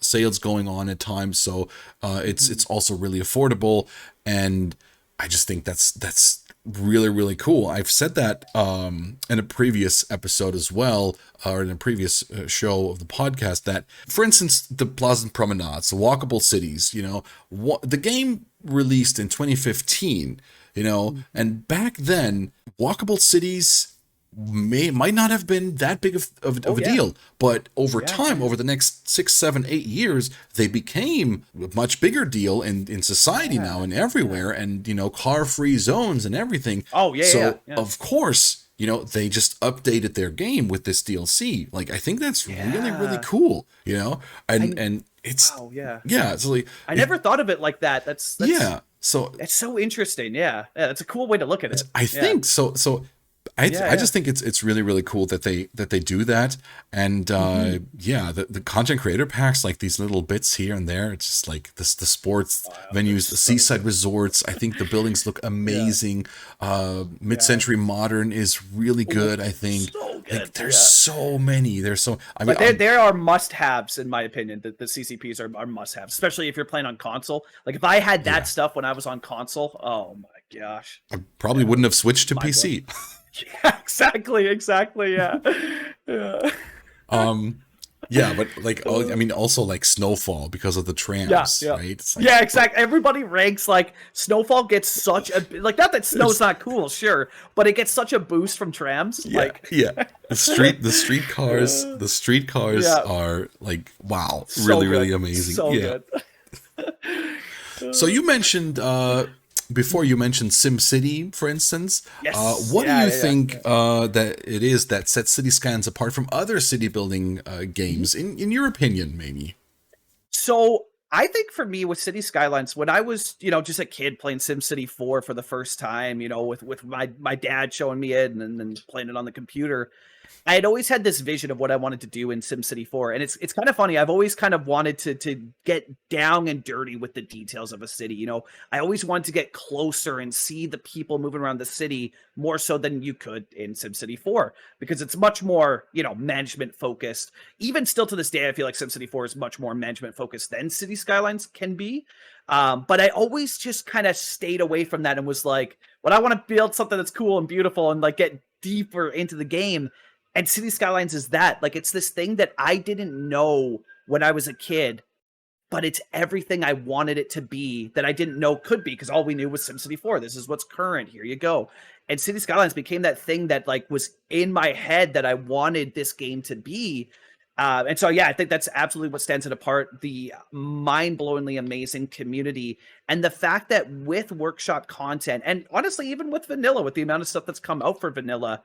sales going on at times. So it's also really affordable, and I just think that's really, really cool. I've said that in a previous episode as well, or in a previous show of the podcast, that, for instance, the Plaza and Promenades, the walkable cities, the game released in 2015, and back then, walkable cities might not have been that big of a deal, but over time, over the next 6, 7, 8 years, they became a much bigger deal in society now and everywhere, and car-free zones and everything. Of course, they just updated their game with this DLC. Like, I think that's really, really cool. And it's it's like, I never thought of it like that. That's so it's so interesting. It's a cool way to look at it. I think so. I just think it's really, really cool that they do that. And the content creator packs, like these little bits here and there, it's just like the sports venues, the seaside resorts. I think the buildings look amazing. Mid-century modern is really good. I think so good. Like, there's so many. I mean, but there are must-haves in my opinion. The CCPs are must-haves, especially if you're playing on console. Like if I had that stuff when I was on console, oh my gosh, I probably wouldn't have switched to PC. Yeah, exactly. Yeah. Yeah, but like, I mean, also like Snowfall because of the trams, right? It's like, yeah, exactly. Everybody ranks like Snowfall gets such a like, not that snow's not cool, sure, but it gets such a boost from trams. yeah, Like, yeah. The streetcars yeah, are like, wow, so really, really good, amazing. so Yeah. good. So you mentioned before, you mentioned SimCity, for instance. Yes, What do you yeah. think that it is that sets City Skylines apart from other city building games, in your opinion, maybe? So I think for me with City Skylines, when I was, just a kid playing SimCity 4 for the first time, with my dad showing me it and then playing it on the computer, I had always had this vision of what I wanted to do in SimCity 4, and it's kind of funny. I've always kind of wanted to get down and dirty with the details of a city. I always wanted to get closer and see the people moving around the city more so than you could in SimCity 4 because it's much more, management focused. Even still to this day, I feel like SimCity 4 is much more management focused than City Skylines can be. But I always just kind of stayed away from that and was like, when I want to build something that's cool and beautiful and like get deeper into the game. And City Skylines is that. Like, it's this thing that I didn't know when I was a kid, but it's everything I wanted it to be that I didn't know could be because all we knew was SimCity 4. This is what's current. Here you go. And City Skylines became that thing that like was in my head that I wanted this game to be. And so, yeah, I think that's absolutely what stands it apart. The mind-blowingly amazing community and the fact that with workshop content and honestly, even with vanilla, with the amount of stuff that's come out for vanilla,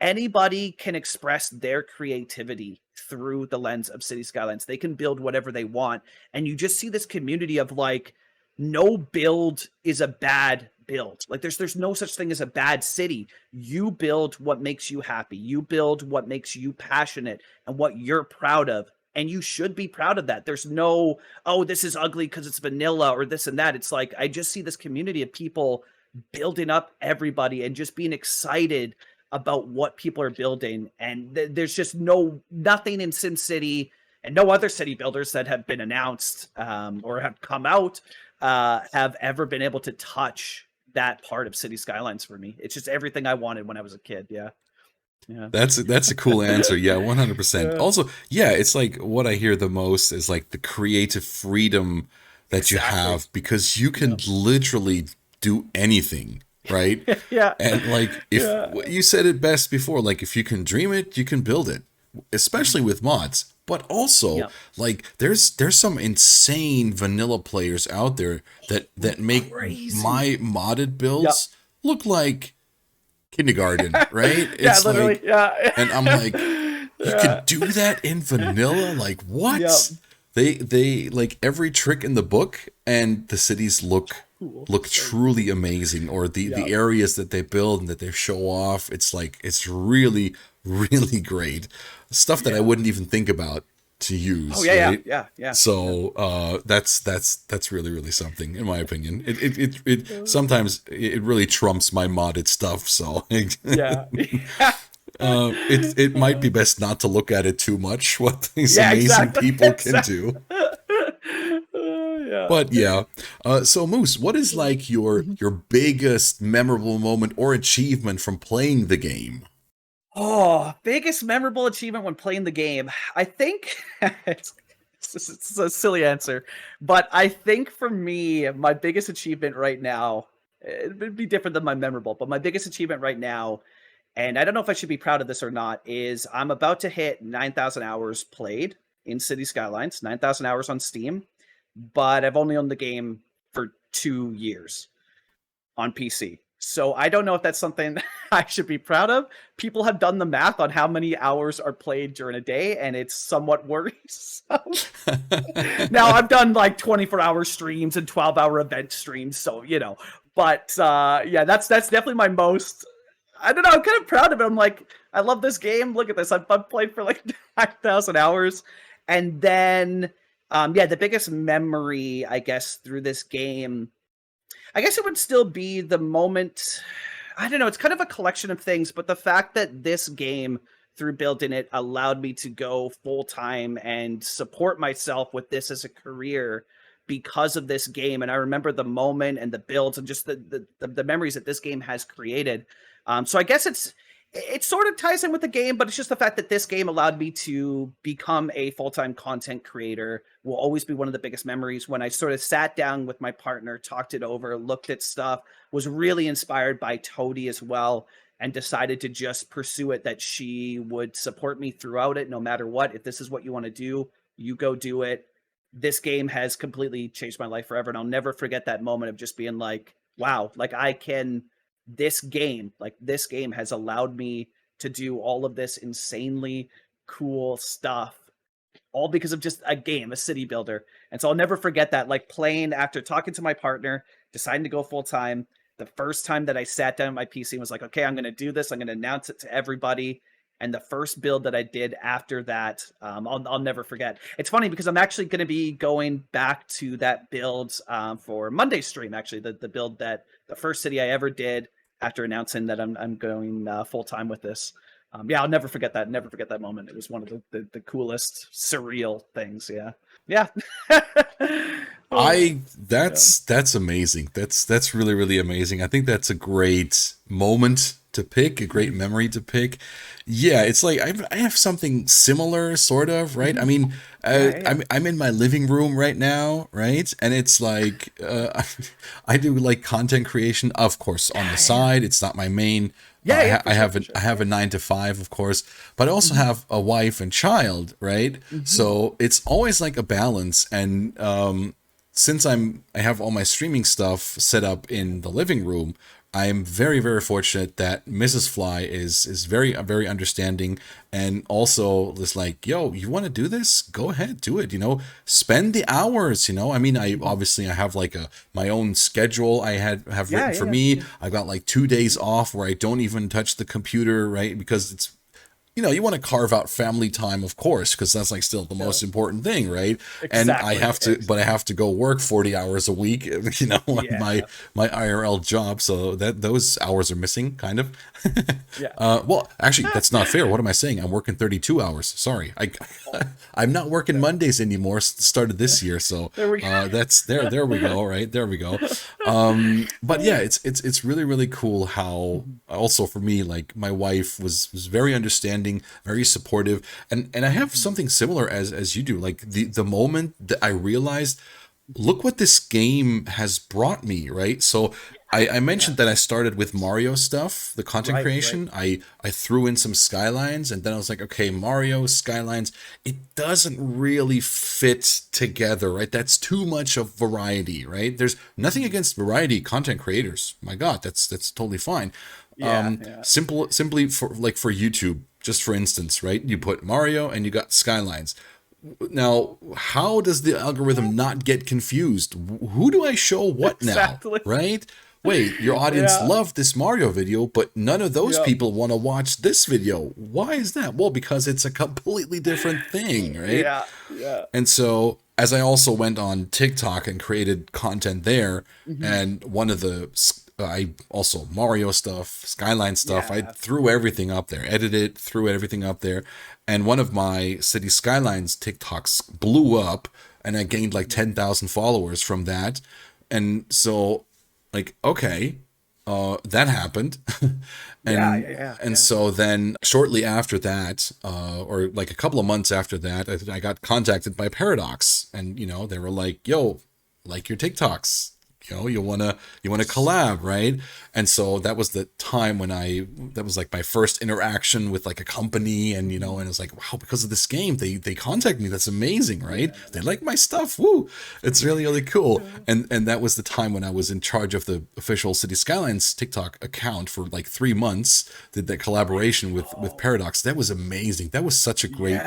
anybody can express their creativity through the lens of City Skylines. They can build whatever they want. And you just see this community of like, no build is a bad build. Like there's no such thing as a bad city. You build what makes you happy. You build what makes you passionate and what you're proud of. And you should be proud of that. There's no, oh, this is ugly because it's vanilla or this and that. It's like, I just see this community of people building up everybody and just being excited about what people are building. And there's just nothing in SimCity and no other city builders that have been announced or have come out have ever been able to touch that part of City Skylines for me. It's just everything I wanted when I was a kid. Yeah. Yeah. That's a cool answer. Yeah, 100%. Yeah. Also, yeah, it's like what I hear the most is like the creative freedom that you have because you can literally do anything, right? Yeah. And like if you said it best before, like if you can dream it, you can build it, especially with mods. But also, like there's some insane vanilla players out there that make my modded builds look like kindergarten, right? It's literally. Like, and I'm like, you can do that in vanilla? Like what? They like every trick in the book, and the cities look truly amazing, or the areas that they build and that they show off. It's like it's really great stuff that I wouldn't even think about to use. Oh yeah, right? yeah. So that's really something in my opinion. It sometimes it really trumps my modded stuff. So it might be best not to look at it too much. What these amazing people can do. But so Moose, what is like your biggest memorable moment or achievement from playing the game? Oh, biggest memorable achievement when playing the game. I think it's a silly answer, but I think for me, my biggest achievement right now, it would be different than my memorable, but my biggest achievement right now, and I don't know if I should be proud of this or not, is I'm about to hit 9,000 hours played in City Skylines, 9,000 hours on Steam, but I've only owned the game for 2 years on PC. So I don't know if that's something I should be proud of. People have done the math on how many hours are played during a day, and it's somewhat worrisome. Now, I've done like 24-hour streams and 12-hour event streams, so, But that's definitely my most... I don't know, I'm kind of proud of it. I'm like, I love this game. Look at this. I've played for like 9,000 hours. And then, the biggest memory, I guess, through this game... I guess it would still be the moment. I don't know. It's kind of a collection of things, but the fact that this game, through building it, allowed me to go full time and support myself with this as a career because of this game. And I remember the moment and the builds and just the memories that this game has created. So I guess it sort of ties in with the game, but it's just the fact that this game allowed me to become a full-time content creator will always be one of the biggest memories. When I sort of sat down with my partner, talked it over, looked at stuff, was really inspired by Toady as well, and decided to just pursue it, that she would support me throughout it no matter what. If this is what you want to do, you go do it. This game has completely changed my life forever, and I'll never forget that moment of just being like, wow, like this game has allowed me to do all of this insanely cool stuff, all because of just a game, a city builder. And so I'll never forget that, like playing after talking to my partner, deciding to go full time. The first time that I sat down at my PC and was like, okay, I'm going to do this. I'm going to announce it to everybody. And the first build that I did after that, I'll never forget. It's funny because I'm actually going to be going back to that build for Monday's stream. Actually, the build that the first city I ever did after announcing that I'm going full time with this. Yeah, I'll never forget that. Never forget that moment. It was one of the coolest, surreal things. Yeah, yeah. That's amazing. That's really, really amazing. I think that's a great moment to pick, a great memory to pick. Yeah, it's like I have something similar, sort of, right? I mean, I'm in my living room right now, right? And it's like I do like content creation, of course, on the side. It's not my main. I have a 9 to 5, of course, but I also have a wife and child, right? So it's always like a balance. And since I have all my streaming stuff set up in the living room, I'm very, very fortunate that Mrs. Fly is very, very understanding, and also is like, yo, you want to do this? Go ahead, do it. Spend the hours. I mean, I have like my own schedule I have written for me. I've got like 2 days off where I don't even touch the computer, right? Because it's, you want to carve out family time, of course, because that's like still the most important thing, right? Exactly, and I have to go work 40 hours a week, my IRL job. So those hours are missing, kind of. Well, actually, that's not fair. What am I saying? I'm working 32 hours. Sorry, I'm not working Mondays anymore. Started this year, so there we go. There we go. Right there we go. But yeah, it's really, really cool how also for me, like my wife was very understanding, very supportive, and I have something similar as you do. Like the moment that I realized, look what this game has brought me, right? So I mentioned that I started with Mario stuff, the content creation. Right. I threw in some Skylines, and then I was like, okay, Mario, Skylines, it doesn't really fit together, right? That's too much of variety, right? There's nothing against variety content creators. My God, that's totally fine. Simply for YouTube, just for instance, right? You put Mario and you got Skylines. Now, how does the algorithm not get confused? Who do I show what now, right? Wait, your audience loved this Mario video, but none of those people want to watch this video. Why is that? Well, because it's a completely different thing, right? Yeah. And so, as I also went on TikTok and created content there, and one of the I also Mario stuff, Skyline stuff. I threw everything up there, edited, threw everything up there. And one of my City Skylines TikToks blew up, and I gained like 10,000 followers from that. And so, like, okay, that happened. And so then shortly after that, or like a couple of months after that, I got contacted by Paradox, and, they were like, yo, like your TikToks. You want to collab, right? And so that was the time when that was like my first interaction with like a company, and and it was like, wow, because of this game, they contact me. That's amazing, right? They like my stuff. Woo! It's really, really cool. And that was the time when I was in charge of the official City Skylines TikTok account for like 3 months. Did that collaboration with Paradox. That was amazing. That was such a great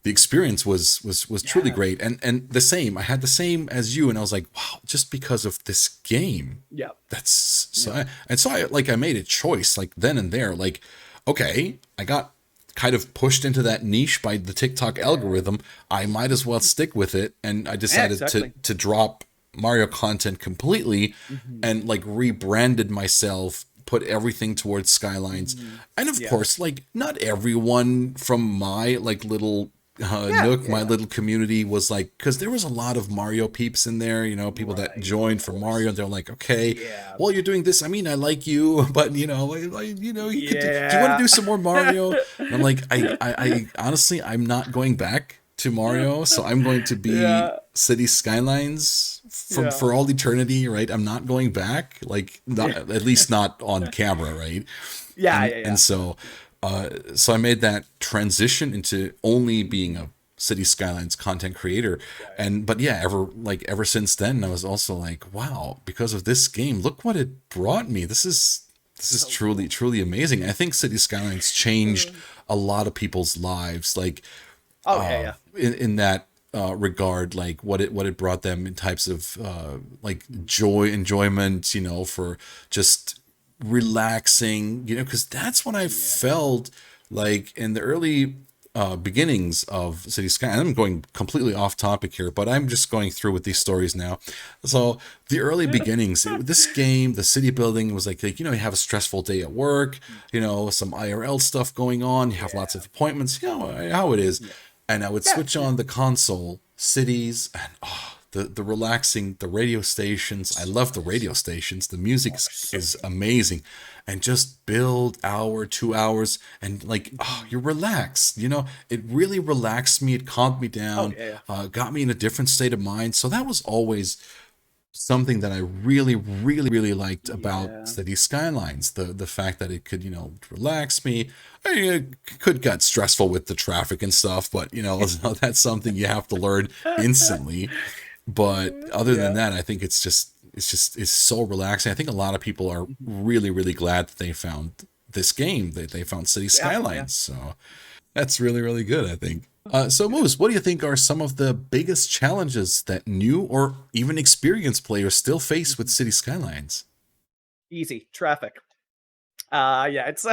the experience was truly great. And the same. I had the same as you, and I was like, wow, just because of this game. Yeah. That's so I made a choice like then and there, like, okay, I got kind of pushed into that niche by the TikTok algorithm. I might as well stick with it. And I decided to drop Mario content completely and like rebranded myself, put everything towards Skylines. And of course, like not everyone from my like little Nook, my little community, was like, because there was a lot of Mario peeps in there, people that joined for Mario, and they're like, okay, well, you're doing this. I mean, I like you, but you could do you want to do some more Mario? And I'm like, I honestly, I'm not going back to Mario, so I'm going to be City Skylines for all eternity, right? I'm not going back, like, not, at least not on camera, right? And so I made that transition into only being a City Skylines content creator. But ever since then, I was also like, wow, because of this game, look what it brought me. This is truly amazing. I think City Skylines changed a lot of people's lives, like in that regard, like what it brought them in types of like enjoyment, for just relaxing, because that's what I felt like in the early beginnings of City Sky. I'm going completely off topic here, but I'm just going through with these stories now. So the early beginnings, this game, the city building was like you have a stressful day at work, some IRL stuff going on, you have lots of appointments, how it is. And I would switch on the console, cities, and the relaxing, the radio stations. I love the radio stations. The music is amazing. And just build hour, 2 hours, and like, you're relaxed. It really relaxed me. It calmed me down, got me in a different state of mind. So that was always something that I really, really, really liked about City Skylines. The fact that it could, relax me. I mean, it could get stressful with the traffic and stuff, but that's something you have to learn instantly. But other than that, I think it's so relaxing. I think a lot of people are really, really glad that they found this game, that they found City Skylines. So that's really, really good, I think. So Moose, what do you think are some of the biggest challenges that new or even experienced players still face with City Skylines? Easy. Traffic. It's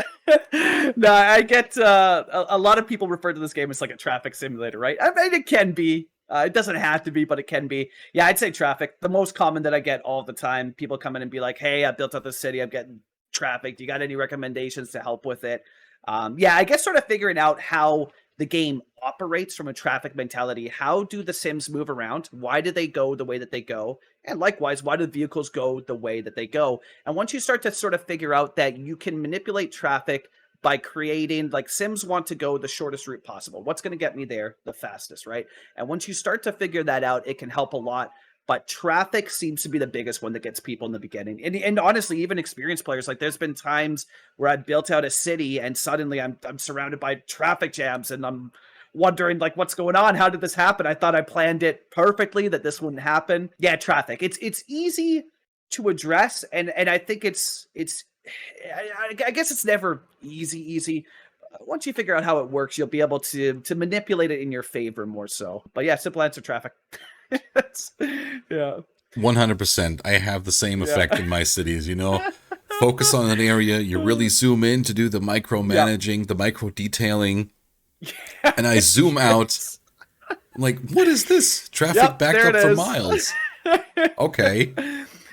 no, I get a lot of people refer to this game as like a traffic simulator, right? I mean, it can be. It doesn't have to be, but it can be. Yeah, I'd say traffic. The most common that I get all the time, people come in and be like, hey, I built out this city, I'm getting traffic. Do you got any recommendations to help with it? I guess sort of figuring out how the game operates from a traffic mentality. How do the Sims move around? Why do they go the way that they go? And likewise, why do the vehicles go the way that they go? And once you start to sort of figure out that you can manipulate traffic by creating, like, Sims want to go the shortest route possible. What's going to get me there the fastest, right? And once you start to figure that out, it can help a lot. But traffic seems to be the biggest one that gets people in the beginning. And honestly, even experienced players, like, there's been times where I've built out a city and suddenly I'm surrounded by traffic jams and I'm wondering, like, what's going on? How did this happen? I thought I planned it perfectly that this wouldn't happen. Yeah, traffic. It's easy to address, and I think I guess it's never easy. Once you figure out how it works, you'll be able to manipulate it in your favor more so. But yeah, simple answer, traffic. 100%. I have the same effect in my cities, focus on an area, you really zoom in to do the micromanaging, the micro detailing, and I zoom out, like, what is this? Traffic backed up for miles. Okay.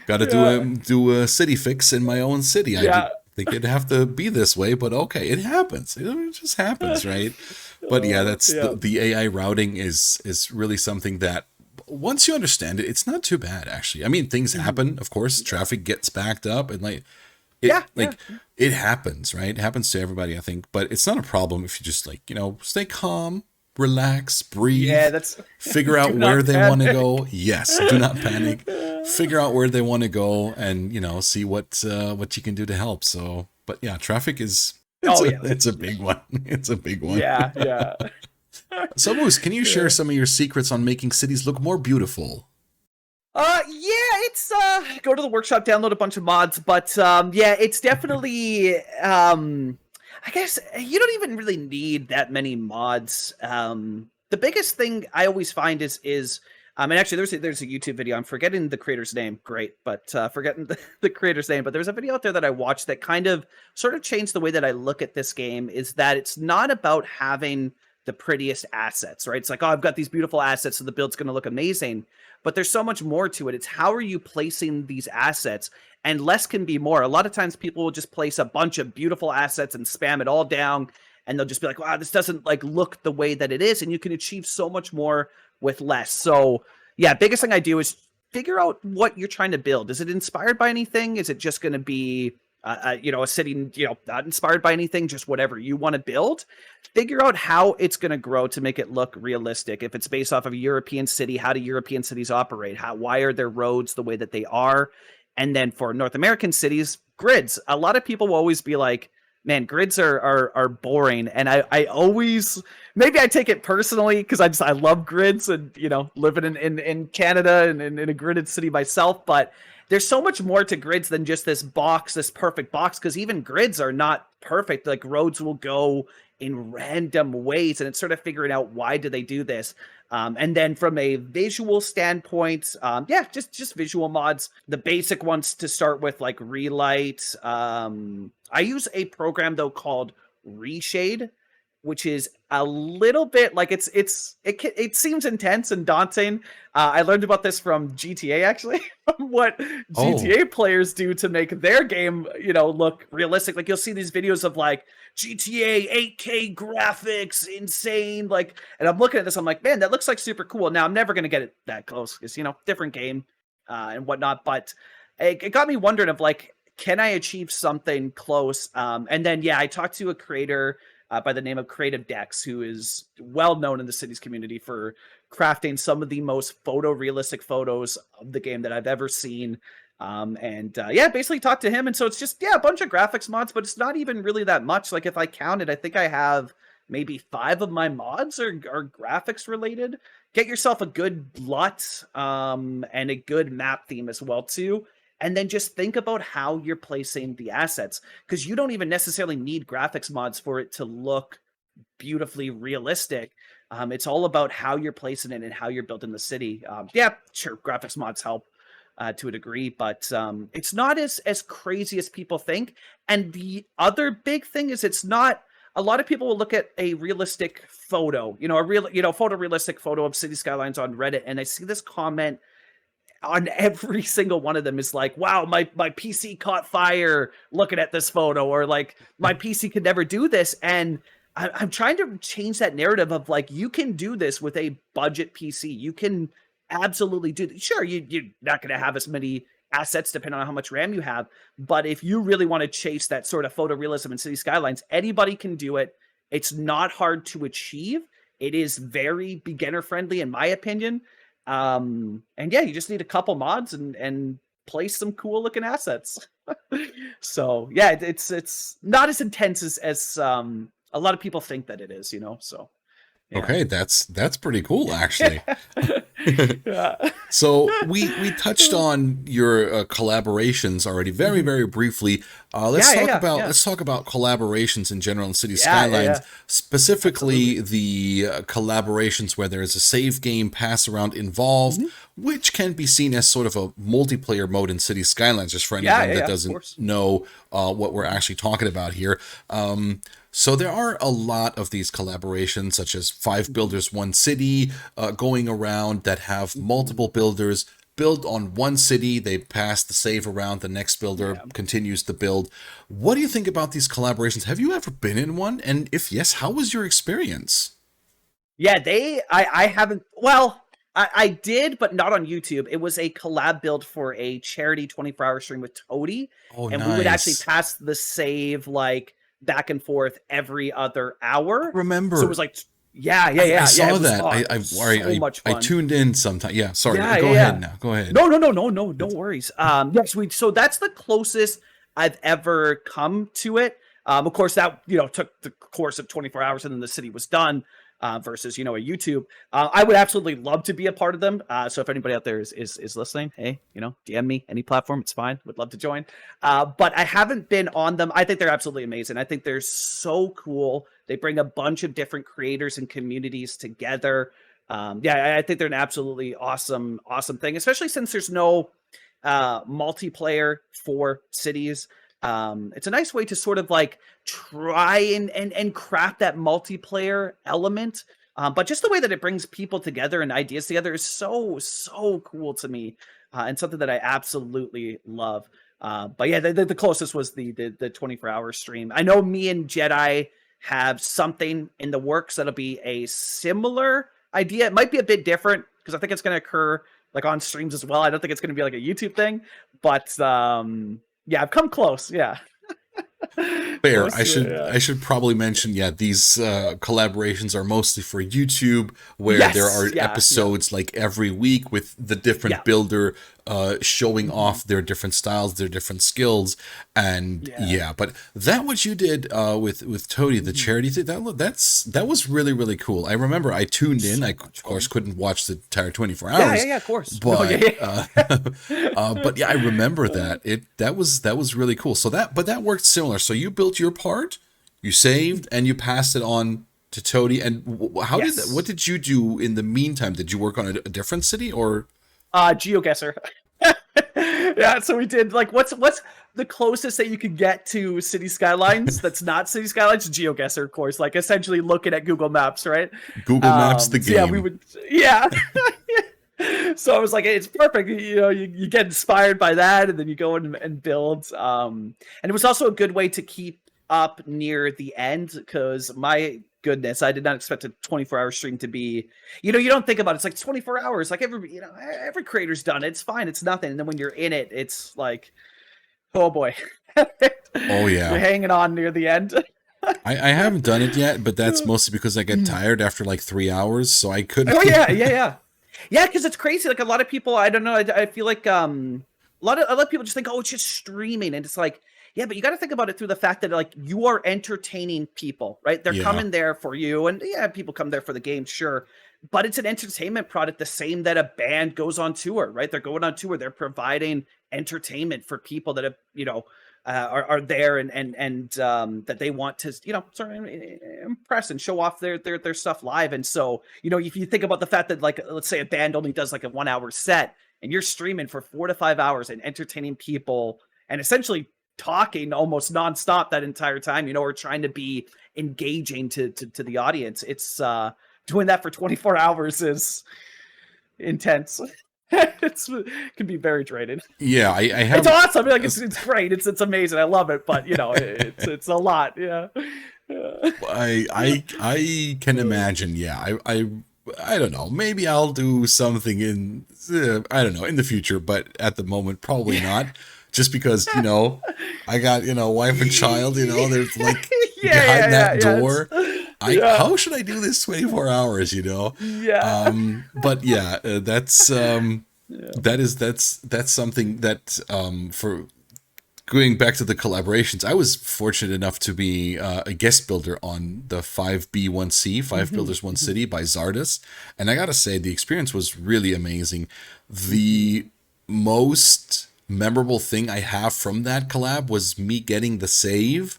Got to do a city fix in my own city. I think it'd have to be this way, but okay, it happens. It just happens, right? But that's the AI routing is really something that once you understand it, it's not too bad, actually. I mean, things happen, of course. Traffic gets backed up, and it happens, right? It happens to everybody, I think. But it's not a problem if you just stay calm, relax, breathe, figure out where they want to go. Yes, do not panic. Figure out where they want to go, and see what you can do to help. So, but yeah, traffic is it's a big one. It's a big one. Yeah. So Moose, can you share some of your secrets on making cities look more beautiful? It's go to the workshop, download a bunch of mods, but it's definitely I guess you don't even really need that many mods. The biggest thing I always find is and actually there's a YouTube video, I'm forgetting the creator's name, great, but forgetting the creator's name, but there's a video out there that I watched that kind of sort of changed the way that I look at this game, is that it's not about having the prettiest assets, right? It's like, oh, I've got these beautiful assets, so the build's going to look amazing. But there's so much more to it. It's how are you placing these assets? And less can be more. A lot of times people will just place a bunch of beautiful assets and spam it all down. and they'll just be like, wow, this doesn't like look the way that it is. And you can achieve so much more with less. So yeah, biggest thing I do is figure out what you're trying to build. Is it inspired by anything? Is it just going to be, a city, not inspired by anything, just whatever you want to build? Figure out how it's going to grow to make it look realistic. If it's based off of a European city, how do European cities operate? Why are their roads the way that they are? And then for North American cities, grids. A lot of people will always be like, man, grids are boring. And I always, maybe I take it personally because I love grids and, living in Canada and in a gridded city myself. But there's so much more to grids than just this perfect box, because even grids are not perfect. Like roads will go in random ways, and it's sort of figuring out why do they do this. And then from a visual standpoint, just visual mods. The basic ones to start with, like Relight. I use a program though called Reshade, which is a little bit like it seems intense and daunting. I learned about this from GTA actually, what GTA players do to make their game, look realistic. Like you'll see these videos of like GTA 8K graphics, insane. Like, and I'm looking at this, I'm like, man, that looks like super cool. Now I'm never gonna get it that close because different game and whatnot. But it got me wondering of like, can I achieve something close? And then I talked to a creator by the name of Creative Dex, who is well known in the cities community for crafting some of the most photorealistic photos of the game that I've ever seen. Basically talked to him. And so it's just, a bunch of graphics mods, but it's not even really that much. Like if I counted, I think I have maybe 5 of my mods are graphics related. Get yourself a good LUT and a good map theme as well too. And then just think about how you're placing the assets, because you don't even necessarily need graphics mods for it to look beautifully realistic. It's all about how you're placing it and how you're building the city. Sure, graphics mods help to a degree, but it's not as crazy as people think. And the other big thing is it's not. A lot of people will look at a realistic photo, photorealistic photo of city skylines on Reddit, and I see this comment on every single one of them is like, wow, my PC caught fire looking at this photo, or like my PC could never do this. And I'm trying to change that narrative of like, you can do this with a budget PC. You can absolutely do this. Sure, you're not going to have as many assets depending on how much RAM you have. But if you really want to chase that sort of photorealism in city skylines, anybody can do it. It's not hard to achieve. It is very beginner friendly, in my opinion. You just need a couple mods and place some cool looking assets. So it's not as intense as a lot of people think that it is, so. Yeah. Okay, that's pretty cool actually. So we touched on your collaborations already very, very briefly. Let's talk about collaborations in general in City Skylines, specifically the collaborations where there is a save game pass around involved, which can be seen as sort of a multiplayer mode in City Skylines, just for anyone that doesn't know what we're actually talking about here. So there are a lot of these collaborations, such as 5 builders, 1 city, going around that have multiple builders build on one city. They pass the save around. The next builder continues to build. What do you think about these collaborations? Have you ever been in one? And if yes, how was your experience? Yeah, I haven't. Well, I did, but not on YouTube. It was a collab build for a charity 24-hour stream with Toady. Oh, and we would actually pass the save like back and forth every other hour. Remember? So it was like, I saw that. I tuned in sometime. Yeah, sorry. Go ahead now. Go ahead. No worries. So that's the closest I've ever come to it. Of course, that took the course of 24 hours, and then the city was done. Versus a YouTube. I would absolutely love to be a part of them. So if anybody out there is listening, hey, DM me, any platform, it's fine. Would love to join. But I haven't been on them. I think they're absolutely amazing. I think they're so cool. They bring a bunch of different creators and communities together. I think they're an absolutely awesome thing, especially since there's no multiplayer for cities. It's a nice way to sort of like try and craft that multiplayer element. But just the way that it brings people together and ideas together is so cool to me, and something that I absolutely love. The closest was the 24-hour stream. I know me and Jedi have something in the works that'll be a similar idea. It might be a bit different because I think it's going to occur like on streams as well. I don't think it's going to be like a YouTube thing, but yeah, I've come close. Yeah. Fair. I should probably mention, these collaborations are mostly for YouTube, where there are episodes like every week with the different builder showing off their different styles, their different skills, and but that what you did with Toady, the charity thing, that was really, really cool. I remember I tuned in. I of course couldn't watch the entire 24 hours. Yeah, of course. But but yeah, I remember that was really cool. So that worked similar. So you built your part, you saved, and you passed it on to Toady. And what did you do in the meantime? Did you work on a different city or? GeoGuessr. Yeah, so we did like what's the closest that you could get to City Skylines that's not City Skylines? GeoGuessr, of course. Like essentially looking at Google Maps, right? Google Maps the game. So yeah, we would. Yeah. So I was like, it's perfect. You know, you get inspired by that, and then you go in and build. And it was also a good way to keep up near the end because my goodness, I did not expect a 24-hour stream to be. You know, you don't think about it. It's like 24 hours. Like every creator's done it. It's fine. It's nothing. And then when you're in it, it's like, oh boy. Oh yeah. You're hanging on near the end. I haven't done it yet, but that's mostly because I get tired after like 3 hours, so I couldn't. Oh yeah. Yeah, because it's crazy. Like a lot of people, I don't know. I feel like a lot of people just think, oh, it's just streaming, and it's like, yeah, but you got to think about it through the fact that like you are entertaining people, right? They're coming there for you, and yeah, people come there for the game, sure, but it's an entertainment product, the same that a band goes on tour, right? They're going on tour, they're providing entertainment for people that have, are there and that they want to, sort of impress and show off their stuff live. And so, if you think about the fact that like, let's say a band only does like a 1 hour set and you're streaming for 4 to 5 hours and entertaining people and essentially talking almost nonstop that entire time, or trying to be engaging to the audience. It's doing that for 24 hours is intense. It can be very draining. Yeah, I have. It's awesome. I mean, like it's great. It's amazing. I love it. But it's a lot. Yeah. I can imagine. Yeah, I don't know. Maybe I'll do something in I don't know in the future, but at the moment probably not. Just because I got wife and child. There's like behind that door. How should I do this 24 hours? Yeah. But yeah, that's that's something that for going back to the collaborations, I was fortunate enough to be a guest builder on the 5B1C, 5 Builders 1 City by Zardas, and I gotta say the experience was really amazing. The most memorable thing I have from that collab was me getting the save,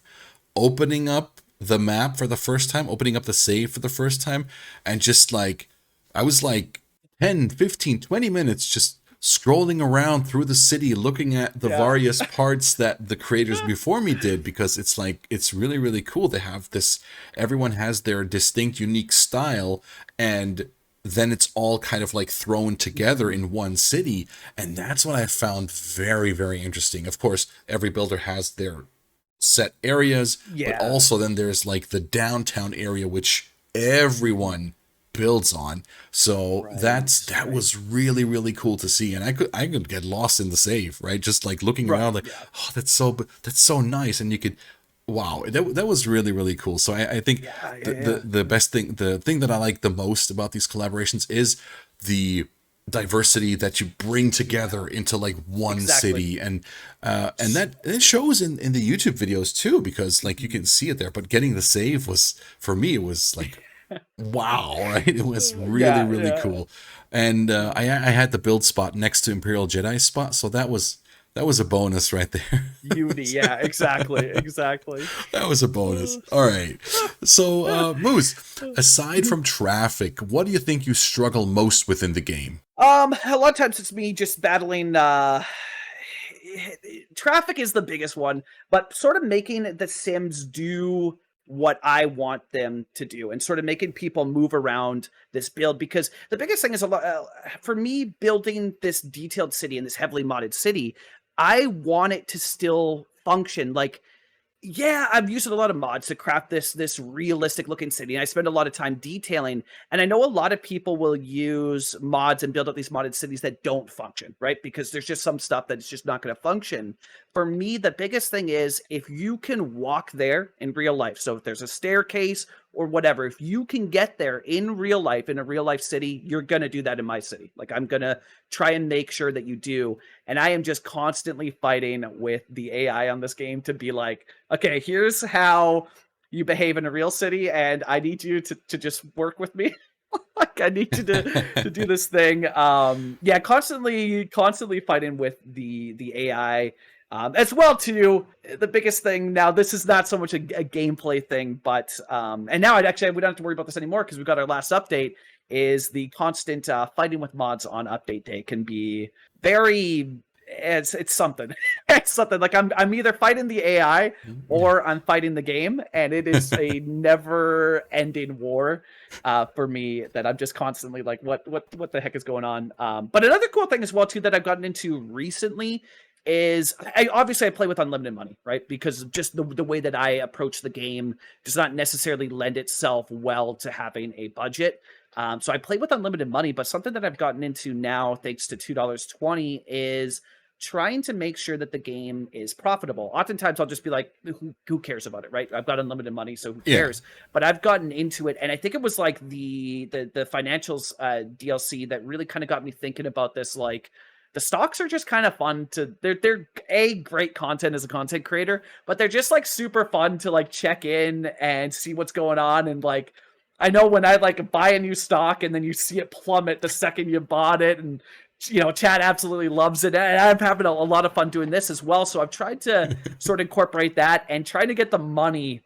opening up the map for the first time, opening up the save for the first time, and just like I was like 10, 15, 20 minutes just scrolling around through the city looking at the various parts that the creators before me did, because it's like it's really, really cool. They have this, everyone has their distinct unique style, and then it's all kind of like thrown together in one city. And that's what I found very, very interesting. Of course, every builder has their set areas, but also then there's like the downtown area, which everyone builds on. So that was really, really cool to see. And I could get lost in the save, right? Just like looking around like, oh, that's so nice. And you could, wow, that was really, really cool. So I think the best thing, the thing that I like the most about these collaborations is the diversity that you bring together into like one city, and that it shows in the YouTube videos too, because like you can see it there. But getting the save was, for me, it was like wow, right? It was really, really cool. And I had the build spot next to Imperial Jedi spot, so that was a bonus right there. Uni, yeah, exactly. That was a bonus. All right. So, Moose, aside from traffic, what do you think you struggle most with in the game? A lot of times it's me just battling. Traffic is the biggest one, but sort of making the Sims do what I want them to do and sort of making people move around this build, because the biggest thing is a lot for me building this detailed city and this heavily modded city. I want it to still function. Like, Yeah, I've used a lot of mods to craft this realistic looking city. And I spend a lot of time detailing. And I know a lot of people will use mods and build up these modded cities that don't function, right? Because there's just some stuff that's just not going to function. For me, the biggest thing is if you can walk there in real life. So if there's a staircase or whatever, if you can get there in real life, in a real life city, you're going to do that in my city. Like I'm going to try and make sure that you do. And I am just constantly fighting with the AI on this game to be like, okay, here's how you behave in a real city, and I need you to just work with me. Like I need you to do this thing. Yeah, constantly fighting with the AI. As well too, the biggest thing now, this is not so much a gameplay thing, but and now we don't have to worry about this anymore because we got our last update, is the constant fighting with mods on update day can be very, it's something. It's something. Like I'm either fighting the AI or I'm fighting the game, and it is a never ending war for me that I'm just constantly like, what the heck is going on? But another cool thing as well too that I've gotten into recently is I play with unlimited money, right? Because just the way that I approach the game does not necessarily lend itself well to having a budget. So I play with unlimited money, but something that I've gotten into now, thanks to $2.20, is trying to make sure that the game is profitable. Oftentimes I'll just be like, who cares about it, right? I've got unlimited money, so who cares? Yeah. But I've gotten into it, and I think it was like the financials DLC that really kind of got me thinking about this. Like, the stocks are just kind of fun they're great content as a content creator, but they're just like super fun to like check in and see what's going on. And like, I know when I like buy a new stock and then you see it plummet the second you bought it, and you know, chat absolutely loves it. And I'm having a lot of fun doing this as well. So I've tried to sort of incorporate that and try to get the money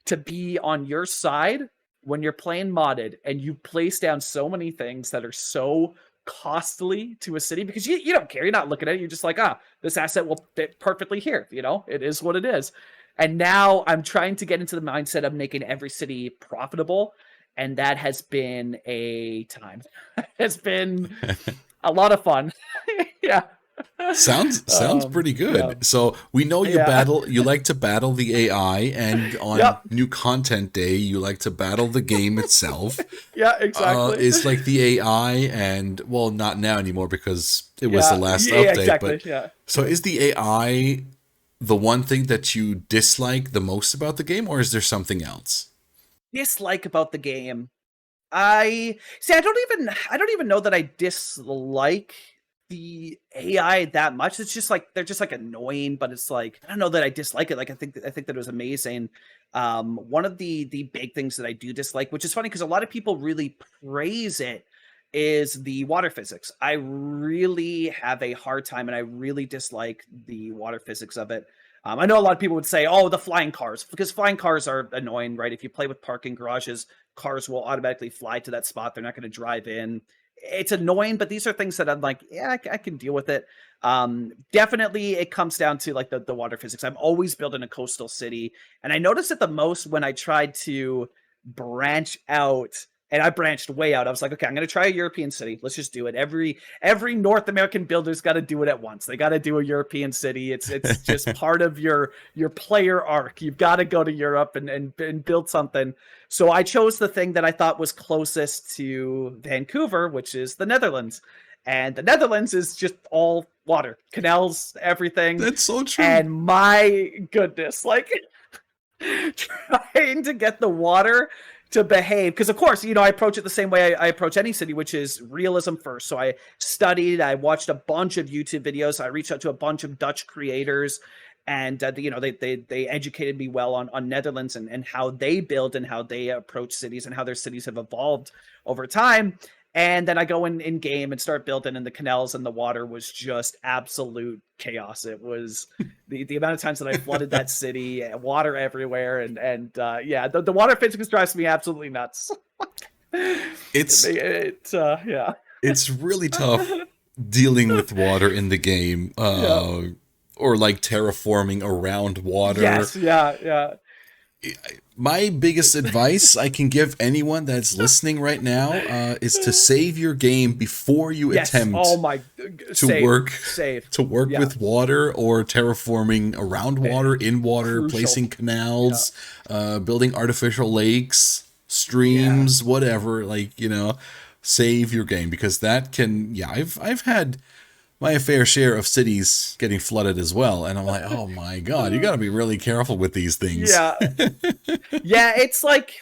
to be on your side when you're playing modded and you place down so many things that are so costly to a city, because you don't care. You're not looking at it. You're just like, this asset will fit perfectly here. You know, it is what it is. And now I'm trying to get into the mindset of making every city profitable. And that has been a time. It's been a lot of fun. Yeah. Sounds pretty good. Yeah. So we know you like to battle the AI, and on new content day you like to battle the game itself. Yeah, exactly. It's like the AI, and well, not now anymore because it was the last update. Exactly. But so is the AI the one thing that you dislike the most about the game, or is there something else? Dislike about the game? I don't even know that I dislike the AI that much. It's just like they're just like annoying, but it's like I don't know that I dislike it. Like I think that it was amazing. One of the big things that I do dislike, which is funny because a lot of people really praise it, is the water physics. I really have a hard time, and I really dislike the water physics of it. I know a lot of people would say, oh, the flying cars, because flying cars are annoying, right? If you play with parking garages, cars will automatically fly to that spot. They're not going to drive in. It's annoying, but these are things that I'm like, yeah, I can deal with it. Definitely it comes down to like the water physics. I'm always building a coastal city, and I noticed it the most when I tried to branch out. And I branched way out. I was like, okay, I'm going to try a European city. Let's just do it. Every North American builder's got to do it at once. They got to do a European city. It's just part of your player arc. You've got to go to Europe and build something. So I chose the thing that I thought was closest to Vancouver, which is the Netherlands. And the Netherlands is just all water, canals, everything. That's so true. And my goodness, like trying to get the water to behave, because of course, you know, I approach it the same way I approach any city, which is realism first. So I studied, I watched a bunch of YouTube videos, I reached out to a bunch of Dutch creators, and you know, they educated me well on Netherlands and how they build and how they approach cities and how their cities have evolved over time. And then I go in game and start building, and the canals and the water was just absolute chaos. It was the amount of times that I flooded that city, water everywhere, and the water physics drives me absolutely nuts. It's really tough dealing with water in the game, or like terraforming around water. Yes, yeah. My biggest advice I can give anyone that's listening right now is to save your game before you attempt to save, work save. with water or terraforming around water, in water, Crucial. placing canals, building artificial lakes, streams, whatever. Like, save your game, because that can. Yeah, I've had my fair share of cities getting flooded as well, and I'm like, oh my god, you got to be really careful with these things. Yeah, it's like,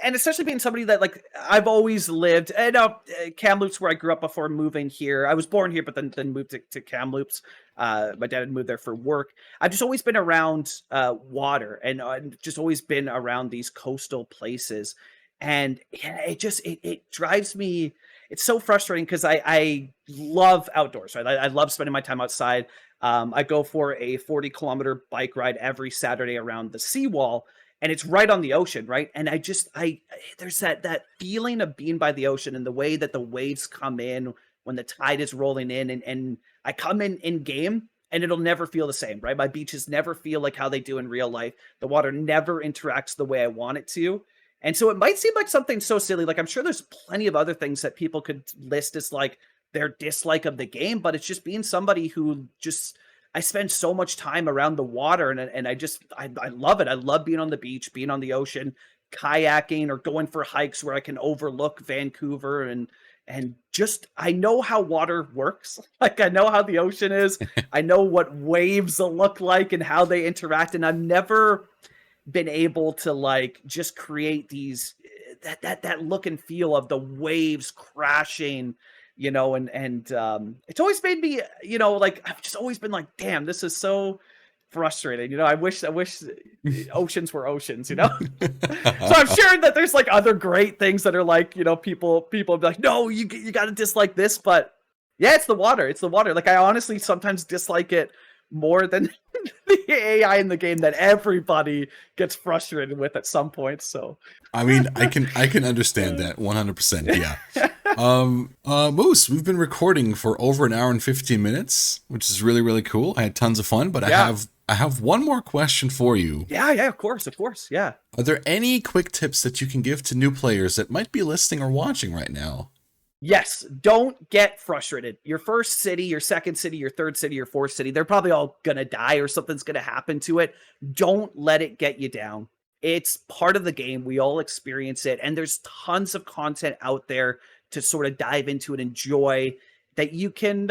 and especially being somebody that, like, I've always lived, and Kamloops, where I grew up before moving here. I was born here, but then moved to Kamloops. My dad had moved there for work. I've just always been around water, and just always been around these coastal places, and it drives me. It's so frustrating because I love outdoors, right? I love spending my time outside. I go for a 40-kilometer bike ride every Saturday around the seawall, and it's right on the ocean, right? And there's that feeling of being by the ocean, and the way that the waves come in when the tide is rolling in, and I come in game, and it'll never feel the same, right? My beaches never feel like how they do in real life. The water never interacts the way I want it to. And so it might seem like something so silly. Like, I'm sure there's plenty of other things that people could list as like their dislike of the game, but it's just being somebody who just, I spend so much time around the water, and I love it. I love being on the beach, being on the ocean, kayaking, or going for hikes where I can overlook Vancouver, and just, I know how water works. Like, I know how the ocean is. I know what waves will look like and how they interact, and I've never been able to like just create these that look and feel of the waves crashing, and it's always made me, like, I've just always been like, damn, this is so frustrating. I wish oceans were oceans. So I'm sure that there's like other great things that are like, people be like, no, you got to dislike this, but yeah, it's the water. Like, I honestly sometimes dislike it more than the AI in the game that everybody gets frustrated with at some point. So I mean, I can understand that 100%. Yeah. Moose, we've been recording for over an hour and 15 minutes, which is really, really cool. I had tons of fun, but I have one more question for you. Yeah, of course. Yeah. Are there any quick tips that you can give to new players that might be listening or watching right now? Yes, don't get frustrated. Your first city, your second city, your third city, your fourth city, they're probably all going to die or something's going to happen to it. Don't let it get you down. It's part of the game. We all experience it. And there's tons of content out there to sort of dive into and enjoy, that you can,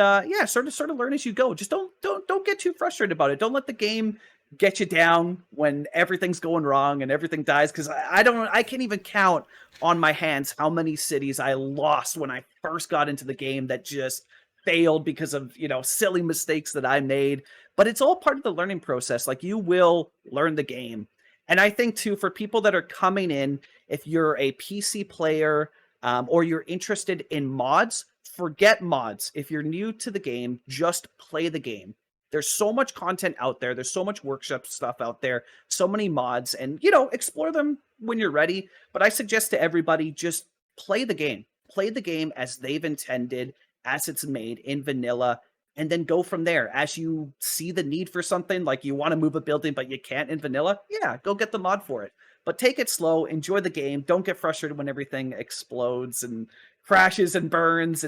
sort of learn as you go. Just don't get too frustrated about it. Don't let the game get you down when everything's going wrong and everything dies. Because I can't even count on my hands how many cities I lost when I first got into the game that just failed because of, silly mistakes that I made. But it's all part of the learning process. Like, you will learn the game. And I think too, for people that are coming in, if you're a PC player, or you're interested in mods, forget mods. If you're new to the game, just play the game. There's so much content out there. There's so much workshop stuff out there, so many mods, and, explore them when you're ready. But I suggest to everybody, just play the game. Play the game as they've intended, as it's made in vanilla, and then go from there. As you see the need for something, like you want to move a building, but you can't in vanilla, yeah, go get the mod for it. But take it slow, enjoy the game. Don't get frustrated when everything explodes and crashes and burns,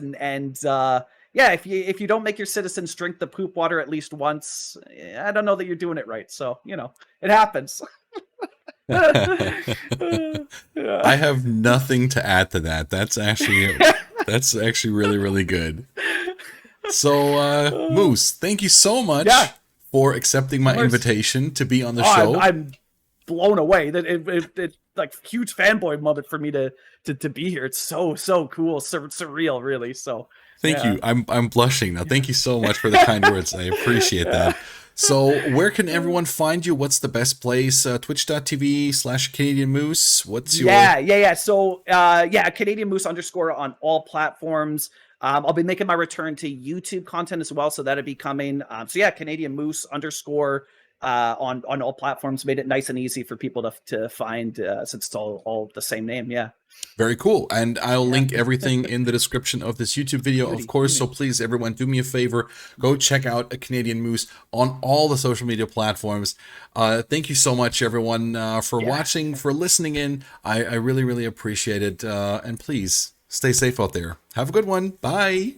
if you don't make your citizens drink the poop water at least once, I don't know that you're doing it right. So, it happens. I have nothing to add to that. That's actually really, really good. So, Moose, thank you so much for accepting my invitation to be on the show. I'm blown away. That it like huge fanboy moment for me to be here. It's so cool, surreal, really. So thank you. I'm blushing now. Thank you so much for the kind words. I appreciate that. So where can everyone find you? What's the best place? Twitch.tv/Canadian Moose. What's your... So, Canadian Moose _ on all platforms. I'll be making my return to YouTube content as well, so that'll be coming. Canadian Moose _ on all platforms. Made it nice and easy for people to find, since it's all the same name. Yeah. Very cool. And I'll link everything in the description of this YouTube video, of course. So please, everyone, do me a favor. Go check out A Canadian Moose on all the social media platforms. Thank you so much, everyone, for watching, for listening in. I really, really appreciate it. And please, stay safe out there. Have a good one. Bye.